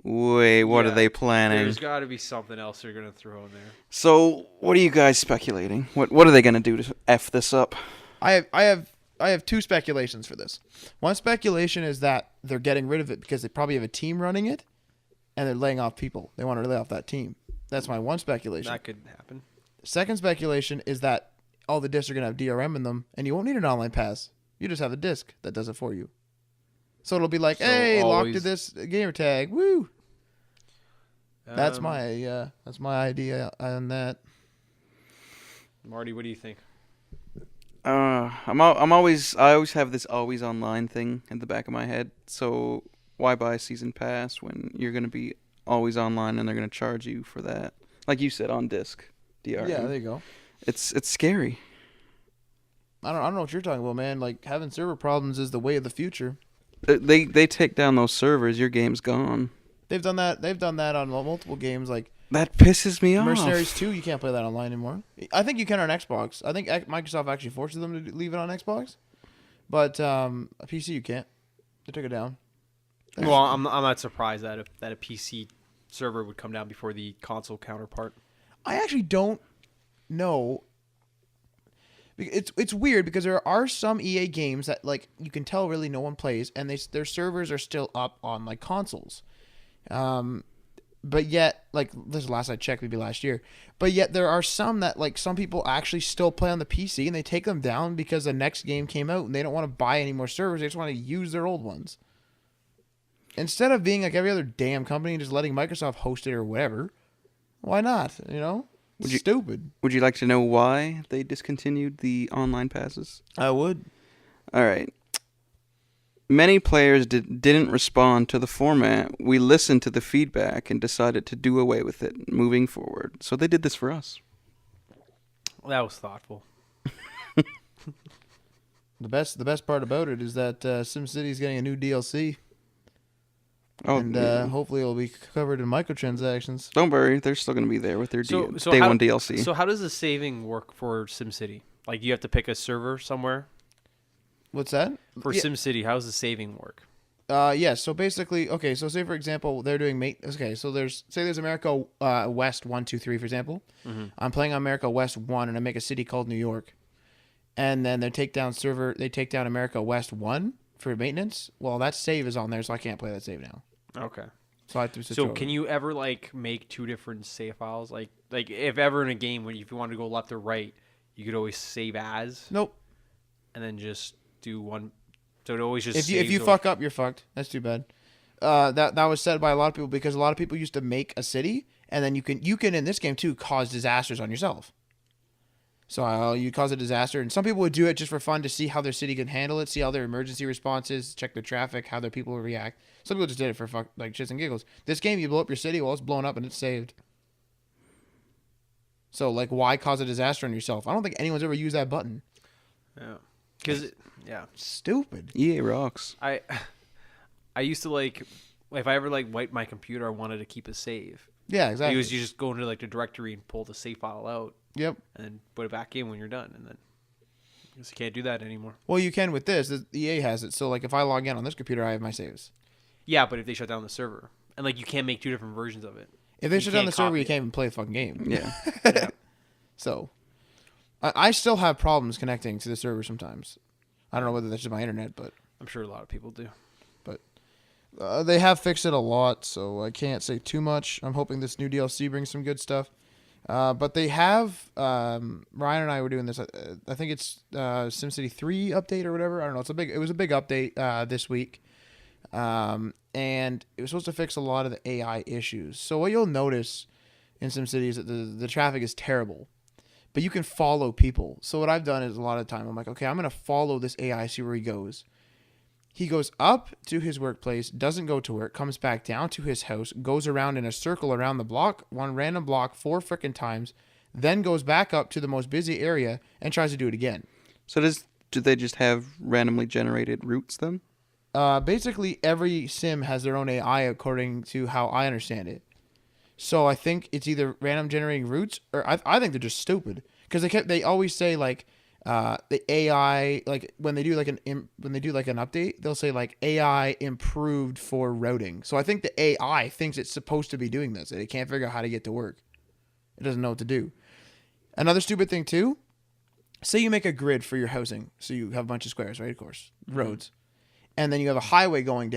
Wait, what are Yeah, they planning? There's got to be something else they're gonna throw in there. So, what are you guys speculating? What are they going to do to F this up? I have two speculations for this. One speculation is that they're getting rid of it because they probably have a team running it, and they're laying off people. They want to lay off that team. That's my one speculation. That could happen. Second speculation is that all the discs are going to have DRM in them, and you won't need an online pass. You just have a disc that does it for you. So it'll be like, So hey, locked to always- this gamer tag. Woo! That's Um, my idea on that. Marty. What do you think? I always have this always online thing in the back of my head. So why buy a season pass when you're going to be always online and they're going to charge you for that? Like you said, on disc, DRM. Yeah, there you go. It's scary. I don't know what you're talking about, man. Like having server problems is the way of the future. They take down those servers, your game's gone. They've done that. They've done that on multiple games, like That pisses me off. Mercenaries 2. You can't play that online anymore. I think you can on Xbox. I think Microsoft actually forces them to leave it on Xbox, but a PC you can't. They took it down. Well, I'm not surprised that a PC server would come down before the console counterpart. I actually don't know. It's weird because there are some EA games that like you can tell really no one plays, and their servers are still up on like consoles. But yet, like this is the last I checked, maybe last year. But yet there are some that like some people actually still play on the PC, and they take them down because the next game came out, and they don't want to buy any more servers. They just want to use their old ones. Instead of being like every other damn company and just letting Microsoft host it or whatever, why not? You know, stupid. Would you like to know why they discontinued the online passes? I would. All right. Many players didn't respond to the format. We listened to the feedback and decided to do away with it moving forward. So they did this for us. That was thoughtful. The best part about it is that SimCity is getting a new DLC, Oh, and yeah. hopefully it'll be covered in microtransactions. Don't worry. They're still going to be there with their So day how- one DLC. So how does the saving work for SimCity? Like you have to pick a server somewhere What's that? for Yeah, SimCity. How does the saving work? Yeah. So basically, okay. So say for example, they're doing Okay. So there's America West 1, 2, 3, for example. I'm playing on America West 1, and I make a city called New York, and then they take down America West 1 for maintenance. Well, that save is on there, so I can't play that save now. Okay. So I have to switch So over. can you ever like make two different save files? Like if ever in a game when if you want to go left or right, you could always save as Nope. and then just do one. So it always just If you saves over- fuck up, you're fucked. That's too bad. That was said by a lot of people because a lot of people used to make a city, and then you can in this game too cause disasters on yourself. So you cause a disaster, and some people would do it just for fun to see how their city can handle it, see how their emergency responses, check their traffic, how their people will react. Some people just did it for like shits and giggles. This game, you blow up your city, well, it's blown up and it's saved. So like, why cause a disaster on yourself? I don't think anyone's ever used that button. Yeah. Because yeah, Stupid. EA rocks. I used to like if I ever like wiped my computer, I wanted to keep a save. Yeah, exactly. You just go into like the directory and pull the save file out. Yep. And then put it back in when you're done, and then I guess you can't do that anymore. Well, you can with this. The EA has it. So like, if I log in on this computer, I have my saves. Yeah, but if they shut down the server, and like you can't make two different versions of it. If they You shut down can't the server, copy you it. can't even play the fucking game. Yeah. So, I still have problems connecting to the server sometimes. I don't know whether that's just my internet, but I'm sure a lot of people do. they have fixed it a lot, so I can't say too much. I'm hoping this new DLC brings some good stuff. But they have Ryan and I were doing this. I think it's SimCity 3 update or whatever. I don't know. It was a big update this week, and it was supposed to fix a lot of the AI issues. So what you'll notice in SimCity is that the traffic is terrible, but you can follow people. So what I've done is a lot of the time I'm like, okay, I'm gonna follow this AI, see where he goes. He goes up to his workplace, doesn't go to work, comes back down to his house, goes around in a circle around the block, one random block 4 frickin' times, then goes back up to the most busy area and tries to do it again. So do they just have randomly generated routes then? Basically, every sim has their own AI according to how I understand it. So I think it's either random generating routes, or I think they're just stupid because they always say like the AI, like when they do like an update, they'll say like AI improved for routing. So I think the AI thinks it's supposed to be doing this, and it can't figure out how to get to work. It doesn't know what to do. Another stupid thing too. Say you make a grid for your housing, so you have a bunch of squares, right? Of course, roads, and then you have a highway going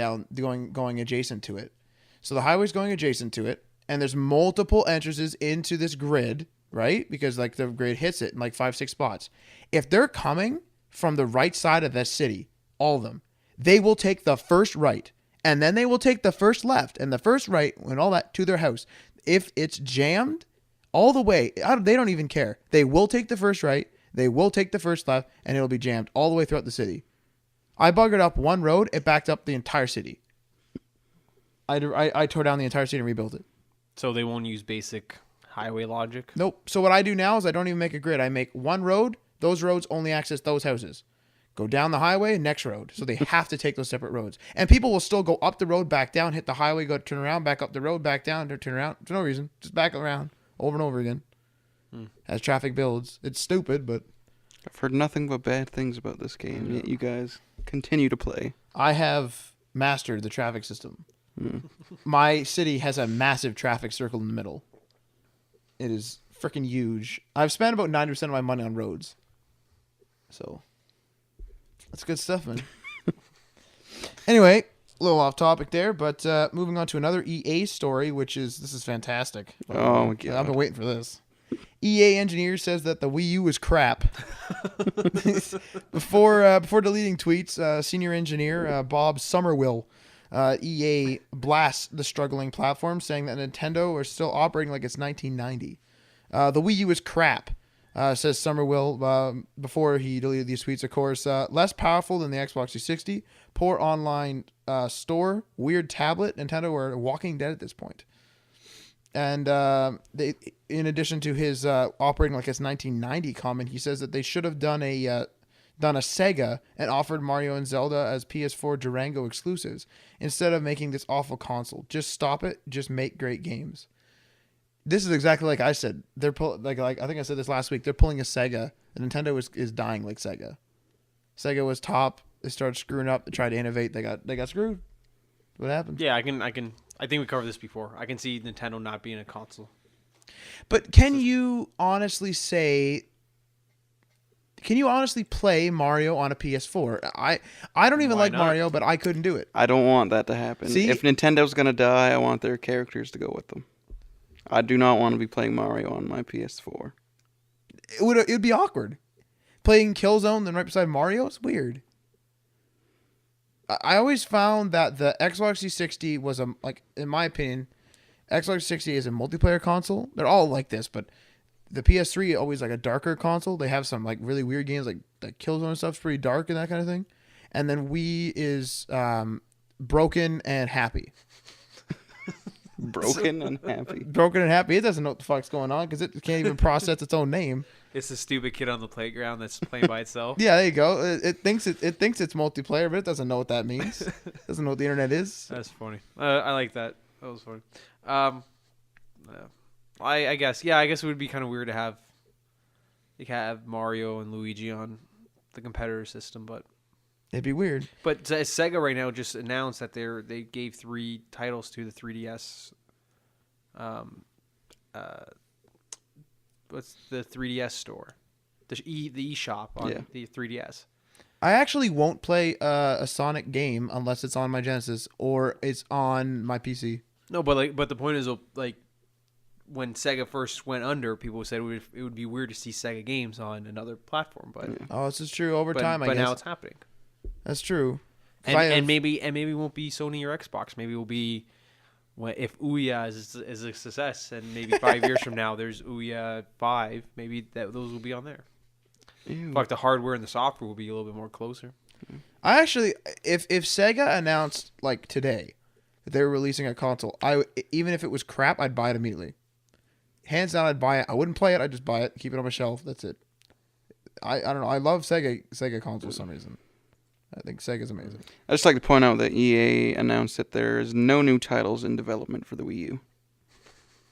adjacent to it. So the highway's going adjacent to it, and there's multiple entrances into this grid, right? Because like the grid hits it in like 5, 6 spots. If they're coming from the right side of that city, all of them, they will take the first right, and then they will take the first left and the first right and all that to their house. If it's jammed all the way, they don't even care. They will take the first right, they will take the first left, and it'll be jammed all the way throughout the city. I buggered up one road, it backed up the entire city. I tore down the entire city and rebuilt it. So they won't use basic highway logic. Nope. So what I do now is I don't even make a grid. I make one road. Those roads only access those houses. Go down the highway, next road. So they have to take those separate roads. And people will still go up the road, back down, hit the highway, go turn around, back up the road, back down, turn around. For no reason. Just back around over and over again. As traffic builds. It's stupid, but I've heard nothing but bad things about this game, yet you guys continue to play. I have mastered the traffic system. My city has a massive traffic circle in the middle. It is freaking huge. I've spent about 90% of my money on roads. So, that's good stuff, man. Anyway, a little off topic there, but moving on to another EA story, this is fantastic. Oh, my God. I've been waiting for this. EA engineer says that the Wii U is crap. Before deleting tweets, senior engineer Bob Summerwill, EA blasts the struggling platform, saying that Nintendo are still operating like it's 1990. The Wii U is crap, says Summerwill before he deleted these tweets, of course. Less powerful than the Xbox 360, poor online store, weird tablet. Nintendo are walking dead at this point. And in addition to his operating like it's 1990 comment, he says that they should have done a Sega and offered Mario and Zelda as PS4 Durango exclusives instead of making this awful console. Just stop it. Just make great games. This is exactly like I said. They're like I think I said this last week. They're pulling a Sega. Nintendo is dying like Sega. Sega was top. They started screwing up. They tried to innovate. They got screwed. What happened? Yeah, I can. I think we covered this before. I can see Nintendo not being a console. But can you honestly say? Can you honestly play Mario on a PS4? I don't even Why like not? Mario, but I couldn't do it. I don't want that to happen. See? If Nintendo's gonna die, I want their characters to go with them. I do not want to be playing Mario on my PS4. It would be awkward. Playing Killzone then right beside Mario is weird. I always found that the Xbox 360 was in my opinion, Xbox 360 is a multiplayer console. They're all like this, but the PS3 always like a darker console. They have some like really weird games like Killzone and stuff's pretty dark and that kind of thing. And then Wii is broken and happy. Broken and happy. Broken and happy. It doesn't know what the fuck's going on because it can't even process its own name. It's a stupid kid on the playground that's playing by itself. Yeah, there you go. It thinks it's multiplayer, but it doesn't know what that means. It doesn't know what the internet is. That's funny. I like that. That was funny. I guess. Yeah, I guess it would be kind of weird to have Mario and Luigi on the competitor system, but It'd be weird. Sega right now just announced that they gave 3 titles to the 3DS. What's the 3DS store? The eShop on the 3DS. I actually won't play a Sonic game unless it's on my Genesis or it's on my PC. No, but the point is like when Sega first went under, people said it would be weird to see Sega games on another platform, but Oh, this is true. Over time, I but guess. now it's happening. That's true. And maybe it won't be Sony or Xbox. Maybe it will be if Ouya is a success, and maybe 5 years from now there's Ouya 5. Maybe those will be on there. Ew. In fact, the hardware and the software will be a little bit more closer. I actually, if Sega announced like today that they were releasing a console, even if it was crap, I'd buy it immediately. Hands down, I'd buy it. I wouldn't play it. I'd just buy it, keep it on my shelf. That's it. I don't know. I love Sega consoles for some reason. I think Sega's amazing. I'd just like to point out that EA announced that there's no new titles in development for the Wii U.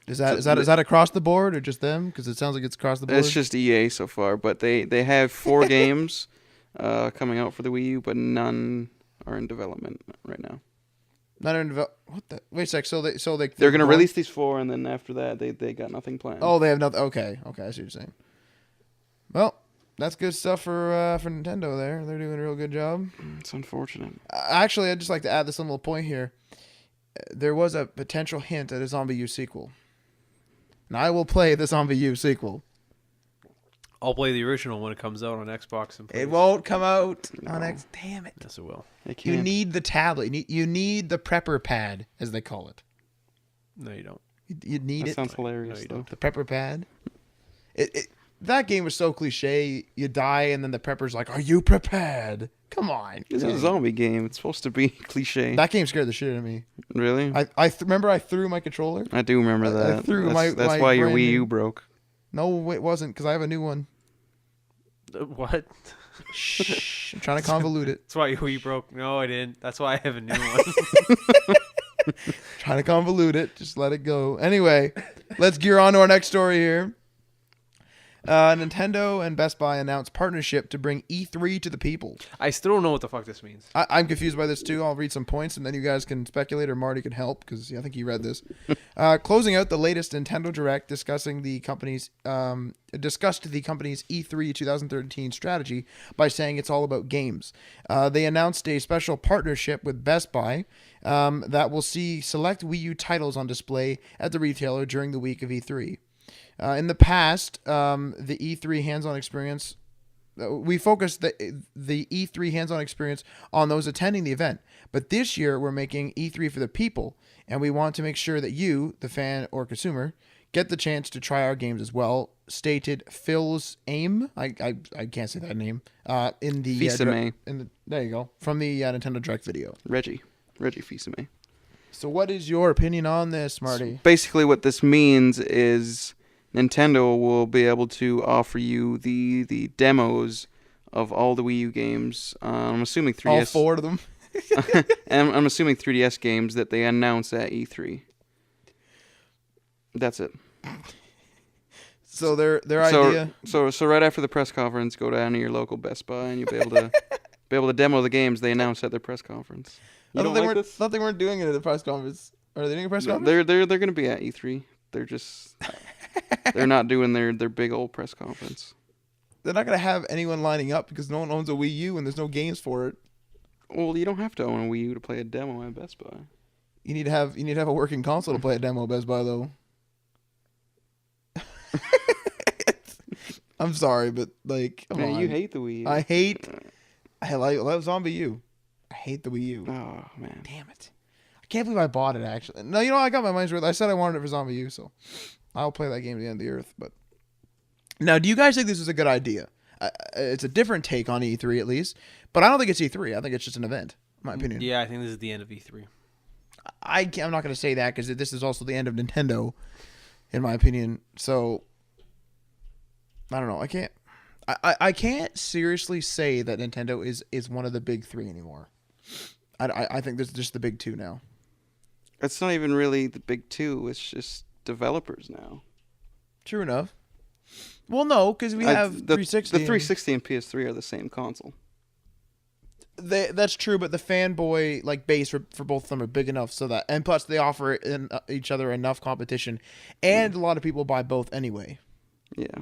Is that across the board or just them? Because it sounds like it's across the board. It's just EA so far, but they have 4 games coming out for the Wii U, but none are in development right now. Not in what the? Wait a sec. So They're gonna release these 4, and then after that, they got nothing planned. Oh, they have nothing. Okay. I see what you're saying. Well, that's good stuff for Nintendo. They're doing a real good job. It's unfortunate. Actually, I'd just like to add this little point here. There was a potential hint at a Zombie U sequel. And I will play the Zombie U sequel. I'll play the original when it comes out on Xbox and It won't come out on No. X. Damn it! Yes, it will. They You can't. need the tablet. You need the prepper pad, as they call it. No, you don't. You need That it. sounds hilarious, No, you though. don't. The prepper pad. That game was so cliche. You die, and then the prepper's like, "Are you prepared?" Come on. It's a zombie game. It's supposed to be cliche. That game scared the shit out of me. Really? Remember I threw my controller. I do remember I that. threw that's my why your brand Wii new- U broke. No, it wasn't because I have a new one. What? Shh, I'm trying to convolute it. That's why we broke. No, I didn't. That's why I have a new one. Trying to convolute it. Just let it go. Anyway, let's gear on to our next story here. Nintendo and Best Buy announced partnership to bring E3 to the people. I still don't know what the fuck this means. I'm confused by this too. I'll read some points and then you guys can speculate or Marty can help because I think he read this. Closing out the latest Nintendo Direct discussed the company's E3 2013 strategy by saying it's all about games. They announced a special partnership with Best Buy that will see select Wii U titles on display at the retailer during the week of E3. In the past, the E3 hands-on experience, we focused the E3 hands-on experience on those attending the event. But this year, we're making E3 for the people, and we want to make sure that you, the fan or consumer, get the chance to try our games as well, stated Phil's Aim. I can't say that name. In the Fils-Aimé. there you go, from the Nintendo Direct video. Reggie Fils-Aimé. So what is your opinion on this, Marty? Basically, what this means is Nintendo will be able to offer you the demos of all the Wii U games. I'm assuming 3DS. All 4 of them? and I'm assuming 3DS games that they announce at E3. That's it. So their idea... So right after the press conference, go down to your local Best Buy and you'll be able to be able to demo the games they announced at their press conference. You I don't thought they like weren't. this? Thought they weren't doing it at the press conference. Are they doing a press No, conference? they're gonna be at E3. They're just they're not doing their big old press conference. They're not gonna have anyone lining up because no one owns a Wii U and there's no games for it. Well, you don't have to own a Wii U to play a demo at Best Buy. You need to have a working console to play a demo at Best Buy though. I'm sorry, but like, come Man, on. you hate the Wii U. I love Zombie U. I hate the Wii U. Oh man. Damn it! I can't believe I bought it. Actually, no, you know I got my money's worth. I said I wanted it for Zombie U, so I'll play that game to the end of the earth. But now, do you guys think this is a good idea? It's a different take on E3 at least, but I don't think it's E3. I think it's just an event, in my opinion. Yeah, I think this is the end of E3. I'm not going to say that because this is also the end of Nintendo, in my opinion. So I don't know. I can't seriously say that Nintendo is one of the big three anymore. I think there's just the big two now. It's not even really the big two. It's just developers now. True enough. Well, no, because we have the 360. The 360 and PS3 are the same console. That's true, but the fanboy like base for both of them are big enough so that, and plus they offer each other enough competition, and a lot of people buy both anyway. Yeah.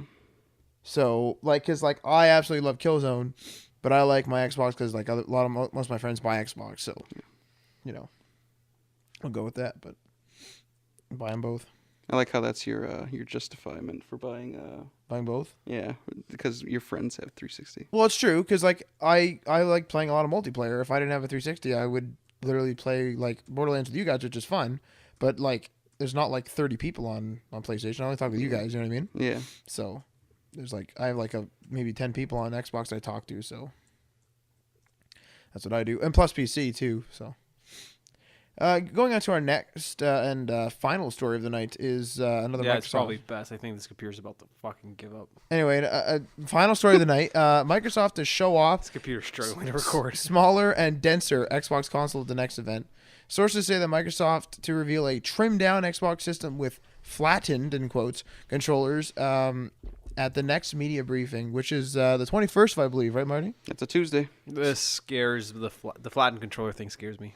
So like, cause like I absolutely love Killzone, but I like my Xbox because like most of my friends buy Xbox, so you know, I'll go with that. But buy them both. I like how that's your justifiement for buying. Buying both. Yeah, because your friends have 360. Well, it's true because like I like playing a lot of multiplayer. If I didn't have a 360, I would literally play like Borderlands with you guys, which is fun. But like, there's not like 30 people on PlayStation. I only talk with you guys. You know what I mean? Yeah. So there's like I have like maybe 10 people on Xbox I talk to. So that's what I do, and plus PC too. So. Going on to our next and final story of the night is another Yeah, Microsoft. it's probably best. I think this computer's about to fucking give up. Anyway, final story of the night. Microsoft to show off This computer's struggling to record. smaller and denser Xbox console at the next event. Sources say that Microsoft to reveal a trimmed down Xbox system with flattened, in quotes, controllers at the next media briefing, which is the 21st, I believe, right, Marty? It's a Tuesday. This scares the flattened controller thing scares me.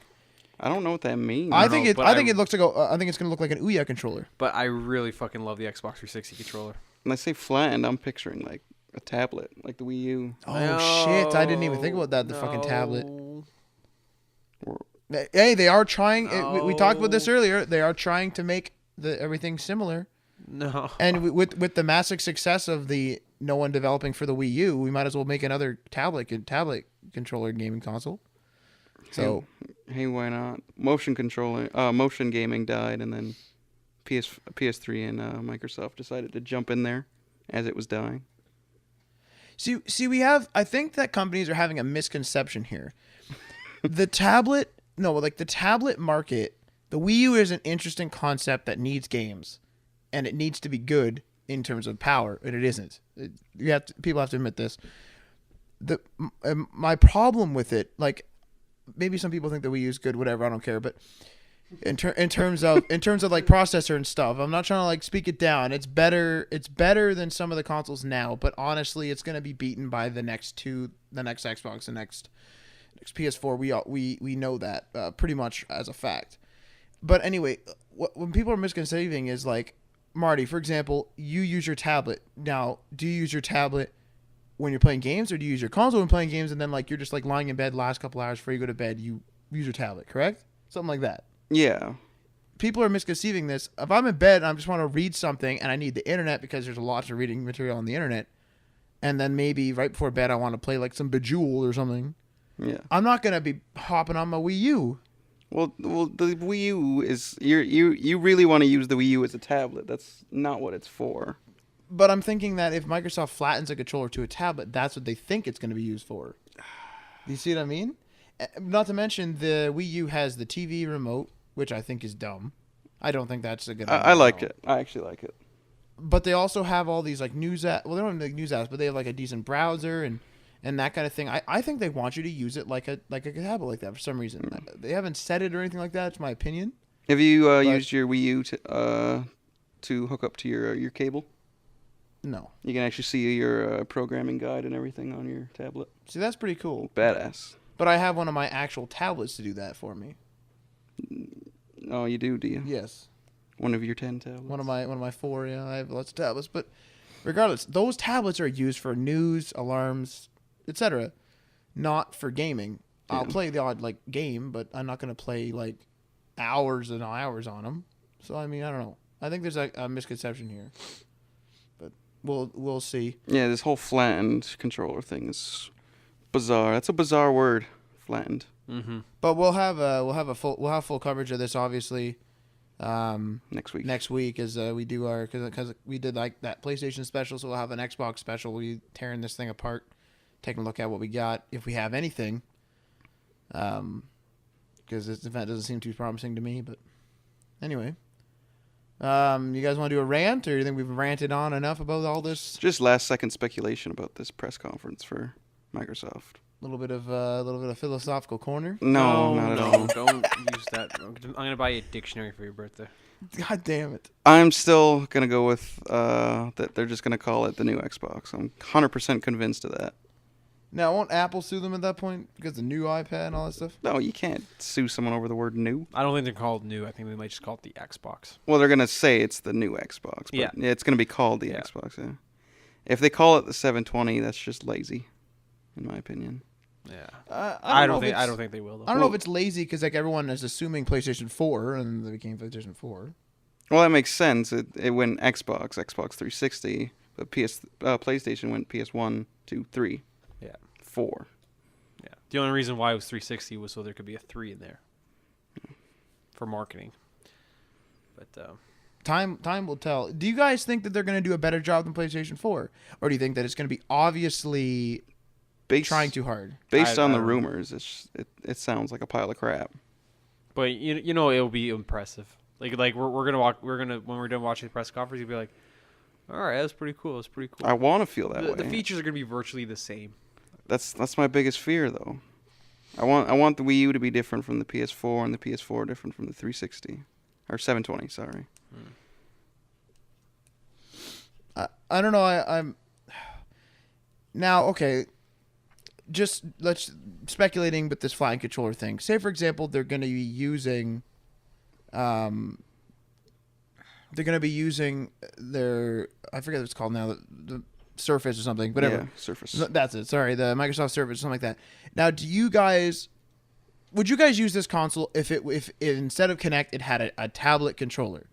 I don't know what that means. I know, think but it looks like I think it's going to look like an Ouya controller. But I really fucking love the Xbox 360 controller. When I say flattened, I'm picturing like a tablet, like the Wii U. Oh shit! I didn't even think about that. The fucking tablet. No. Or, Hey, they are trying. We talked about this No. earlier. They are trying to make everything similar. No. And with the massive success of the no one developing for the Wii U, we might as well make another tablet controller gaming console. So hey, why not? Motion gaming died, and then PS3 and Microsoft decided to jump in there as it was dying. see, I think that companies are having a misconception here. The tablet market, the Wii U is an interesting concept that needs games, and it needs to be good in terms of power, and it isn't. People have to admit this. My problem with it, like, maybe some people think the Wii U is good, whatever, I don't care, but in terms of like processor and stuff, I'm not trying to like speak it down. It's better than some of the consoles now, but honestly, it's going to be beaten by the next Xbox, the next PS4. We know that pretty much as a fact. But anyway, when people are misconceiving is like, Marty, for example, you use your tablet. Now, do you use your tablet when you're playing games, or do you use your console when playing games, and then like you're just like lying in bed last couple hours before you go to bed, you use your tablet, correct? Something like that. Yeah. People are misconceiving this. If I'm in bed and I just want to read something and I need the internet because there's lots of reading material on the internet, and then maybe right before bed I want to play like some Bejeweled or something, Yeah. I'm not gonna be hopping on my Wii U. Well, the Wii U is you really want to use the Wii U as a tablet. That's not what it's for. But I'm thinking that if Microsoft flattens a controller to a tablet, that's what they think it's going to be used for. Do you see what I mean? Not to mention the Wii U has the TV remote, which I think is dumb. I don't think that's a good idea. I like it. I actually like it. But they also have all these like news apps. Well, they don't have like news apps, but they have like a decent browser and that kind of thing. I think they want you to use it like a tablet like that for some reason. They haven't said it or anything like that. It's my opinion. Have you used your Wii U to hook up to your cable? No. You can actually see your programming guide and everything on your tablet. See, that's pretty cool. Badass. But I have one of my actual tablets to do that for me. Oh, you do you? Yes. One of your 10 tablets? One of my 4, yeah, I have lots of tablets. But regardless, those tablets are used for news, alarms, etc. Not for gaming. I'll Yeah. play the odd like game, but I'm not gonna play like hours and hours on them. So I mean, I don't know. I think there's a misconception here, but we'll see. Yeah, this whole flattened controller thing is bizarre. That's a bizarre word, flattened. Mm-hmm. But we'll have full coverage of this obviously Next week. next week as we do our because we did like that PlayStation special, so we'll have an Xbox special. We tearing this thing apart, taking a look at what we got if we have anything. Because this event doesn't seem too promising to me, but anyway. You guys want to do a rant, or you think we've ranted on enough about all this? Just last second speculation about this press conference for Microsoft. A little bit of philosophical corner. No, not at all. Don't use that. I'm gonna buy you a dictionary for your birthday. God damn it! I'm still gonna go with that they're just gonna call it the new Xbox. I'm 100% convinced of that. Now, won't Apple sue them at that point because the new iPad and all that stuff? No, you can't sue someone over the word new. I don't think they're called new. I think they might just call it the Xbox. Well, they're gonna say it's the new Xbox, but Yeah. it's gonna be called the Yeah. Xbox. Yeah. If they call it the 720, that's just lazy, in my opinion. Yeah. I don't think they will though. I don't know if it's lazy because like everyone is assuming PlayStation 4 and they became PlayStation 4. Well, that makes sense. It went Xbox 360, but PlayStation went PS1, 2, 3, Yeah. 4. Yeah. The only reason why it was 360 was so there could be a 3 in there for marketing. But Time will tell. Do you guys think that they're going to do a better job than PlayStation 4, or do you think that it's going to be obviously trying too hard? Based I on the don't know. rumors, it sounds like a pile of crap. But you know it'll be impressive. Like we're gonna when we're done watching the press conference, you'll be like, all right, that's pretty cool. That's pretty cool. I want to feel that The way. features are gonna be virtually the same. That's my biggest fear, though. I want the Wii U to be different from the PS4 and the PS4 different from the 360 or 720. Sorry. I don't know. I'm now okay. Just let's speculating with this flying controller thing. Say for example, they're going to be using, their I forget what it's called now, the Surface or something, whatever. Yeah, Surface. That's it. Sorry, the Microsoft Surface, something like that. Now, would you guys use this console if instead of Kinect it had a tablet controller,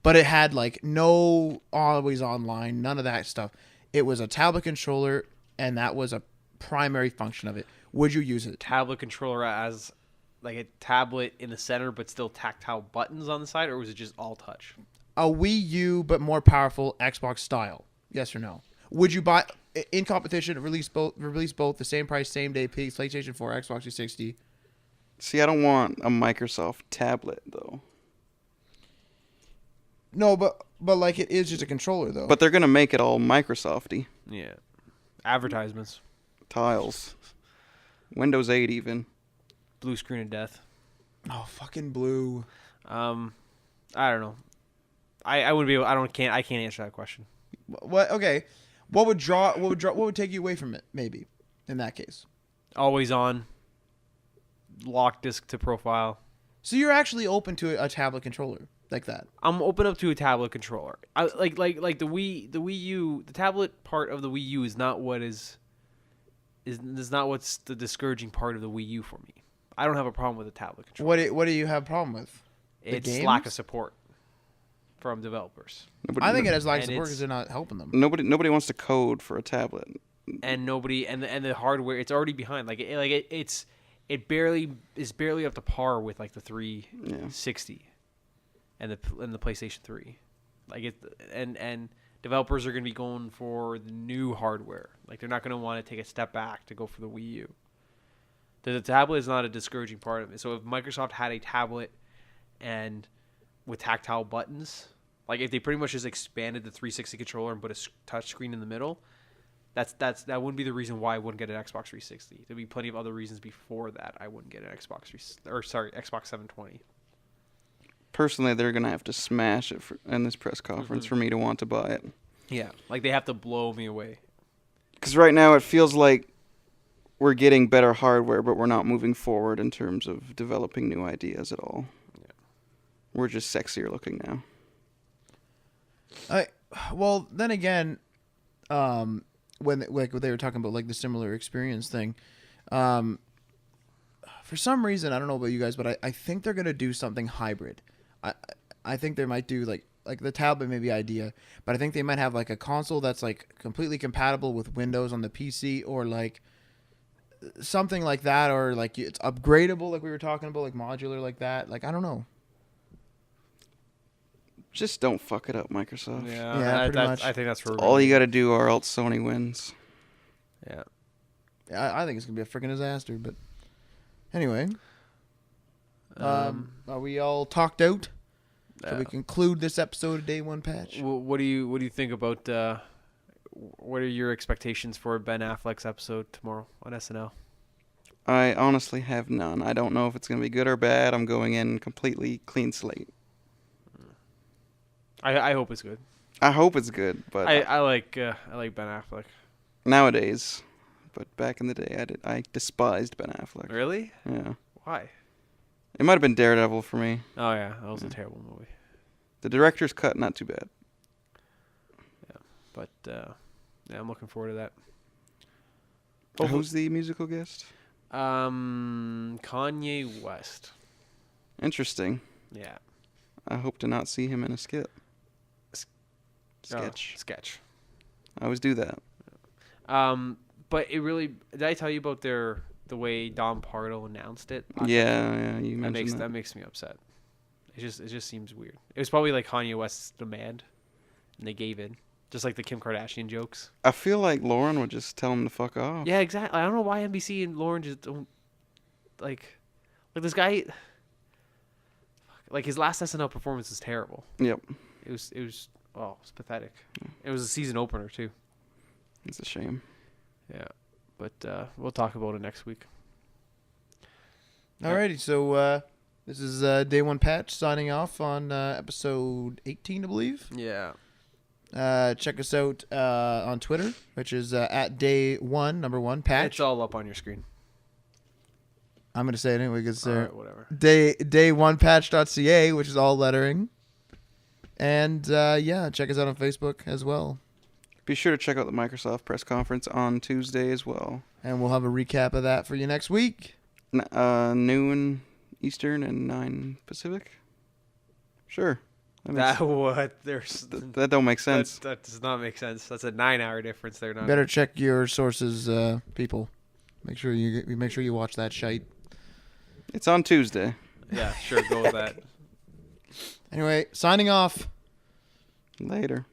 but it had like no always online, none of that stuff. It was a tablet controller, and that was a primary function of it. Would you use it? Tablet controller as like a tablet in the center, but still tactile buttons on the side, or was it just all touch? A Wii U, but more powerful Xbox style. Yes or no? Would you buy in competition? Release both the same price, same day, PlayStation 4, Xbox 360. See, I don't want a Microsoft tablet though. No, but like it is just a controller though. But they're gonna make it all Microsofty. Yeah. Advertisements. Tiles. Windows 8 even. Blue screen of death. oh, fucking blue. I don't know. I wouldn't be able. I can't answer that question. What? Okay. What would take you away from it? Maybe in that case. Always on. Lock disk to profile. So you're actually open to a tablet controller like that. I'm open up to a tablet controller. I like the Wii U. The tablet part of the Wii U is not what's the discouraging part of the Wii U for me. I don't have a problem with a tablet controller. What do you have a problem with? The It's games? lack of support from developers, Nobody, I think it has lack of And support it's- because they're not helping them. Nobody wants to code for a tablet. and nobody and the hardware. It's already behind. It barely is barely up to par with like the 360 and the PlayStation 3. And developers are going to be going for the new hardware. Like they're not going to want to take a step back to go for the Wii U. The tablet is not a discouraging part of it. So if Microsoft had a tablet and with tactile buttons, like if they pretty much just expanded the 360 controller and put a touch screen in the middle, that wouldn't be the reason why I wouldn't get an Xbox 360. There'd be plenty of other reasons before that I wouldn't get an Xbox 720. Personally, they're gonna have to smash it in this press conference for me to want to buy it. Yeah, like they have to blow me away. Because right now it feels like we're getting better hardware, but we're not moving forward in terms of developing new ideas at all. Yeah. We're just sexier looking now. Well, then again, when like they were talking about like the similar experience thing, for some reason I don't know about you guys, but I think they're gonna do something hybrid. I think they might do like the tablet maybe idea, but I think they might have like a console that's like completely compatible with Windows on the PC, or like something like that, or like it's upgradable like we were talking about, like modular like that. Like I don't know. Just don't fuck it up, Microsoft. Yeah, pretty much. I think that's for All you got to do, or else Sony wins. Yeah. I think it's gonna be a freaking disaster. But anyway, are we all talked out? Shall we conclude this episode of Day One Patch? What do you think about? What are your expectations for Ben Affleck's episode tomorrow on SNL? I honestly have none. I don't know if it's going to be good or bad. I'm going in completely clean slate. I hope it's good. I hope it's good, but I like Ben Affleck. nowadays. But back in the day, I despised Ben Affleck. Really? Yeah. Why? It might have been Daredevil for me. Oh yeah, that was a terrible movie. The director's cut, not too bad. But yeah, I'm looking forward to that. Who's the musical guest? Kanye West. Interesting. Yeah. I hope to not see him in a sketch. Sketch. I always do that. But it really, did I tell you about the way Don Pardo announced it? Yeah, you mentioned that. That makes me upset. It just seems weird. It was probably like Kanye West's demand, and they gave in, just like the Kim Kardashian jokes. I feel like Lauren would just tell him to fuck off. Yeah, exactly. I don't know why NBC and Lauren just don't like this guy. Like his last SNL performance is terrible. Yep. It was pathetic. It was a season opener too. It's a shame. Yeah, but we'll talk about it next week. Alrighty, so this is Day One Patch signing off on episode 18, I believe. Yeah. Check us out on Twitter, which is at Day1 Patch. It's all up on your screen. I'm gonna say it anyway because Whatever. Day1Patch.ca, which is all lettering. And yeah, check us out on Facebook as well. Be sure to check out the Microsoft press conference on Tuesday as well. And we'll have a recap of that for you next week. Noon Eastern and 9 Pacific. Sure. That don't make sense. That does not make sense. That's a 9-hour difference there. Not Better check your sources, people. Make sure you watch that shite. It's on Tuesday. Yeah, sure. Go with that. Anyway, signing off. Later.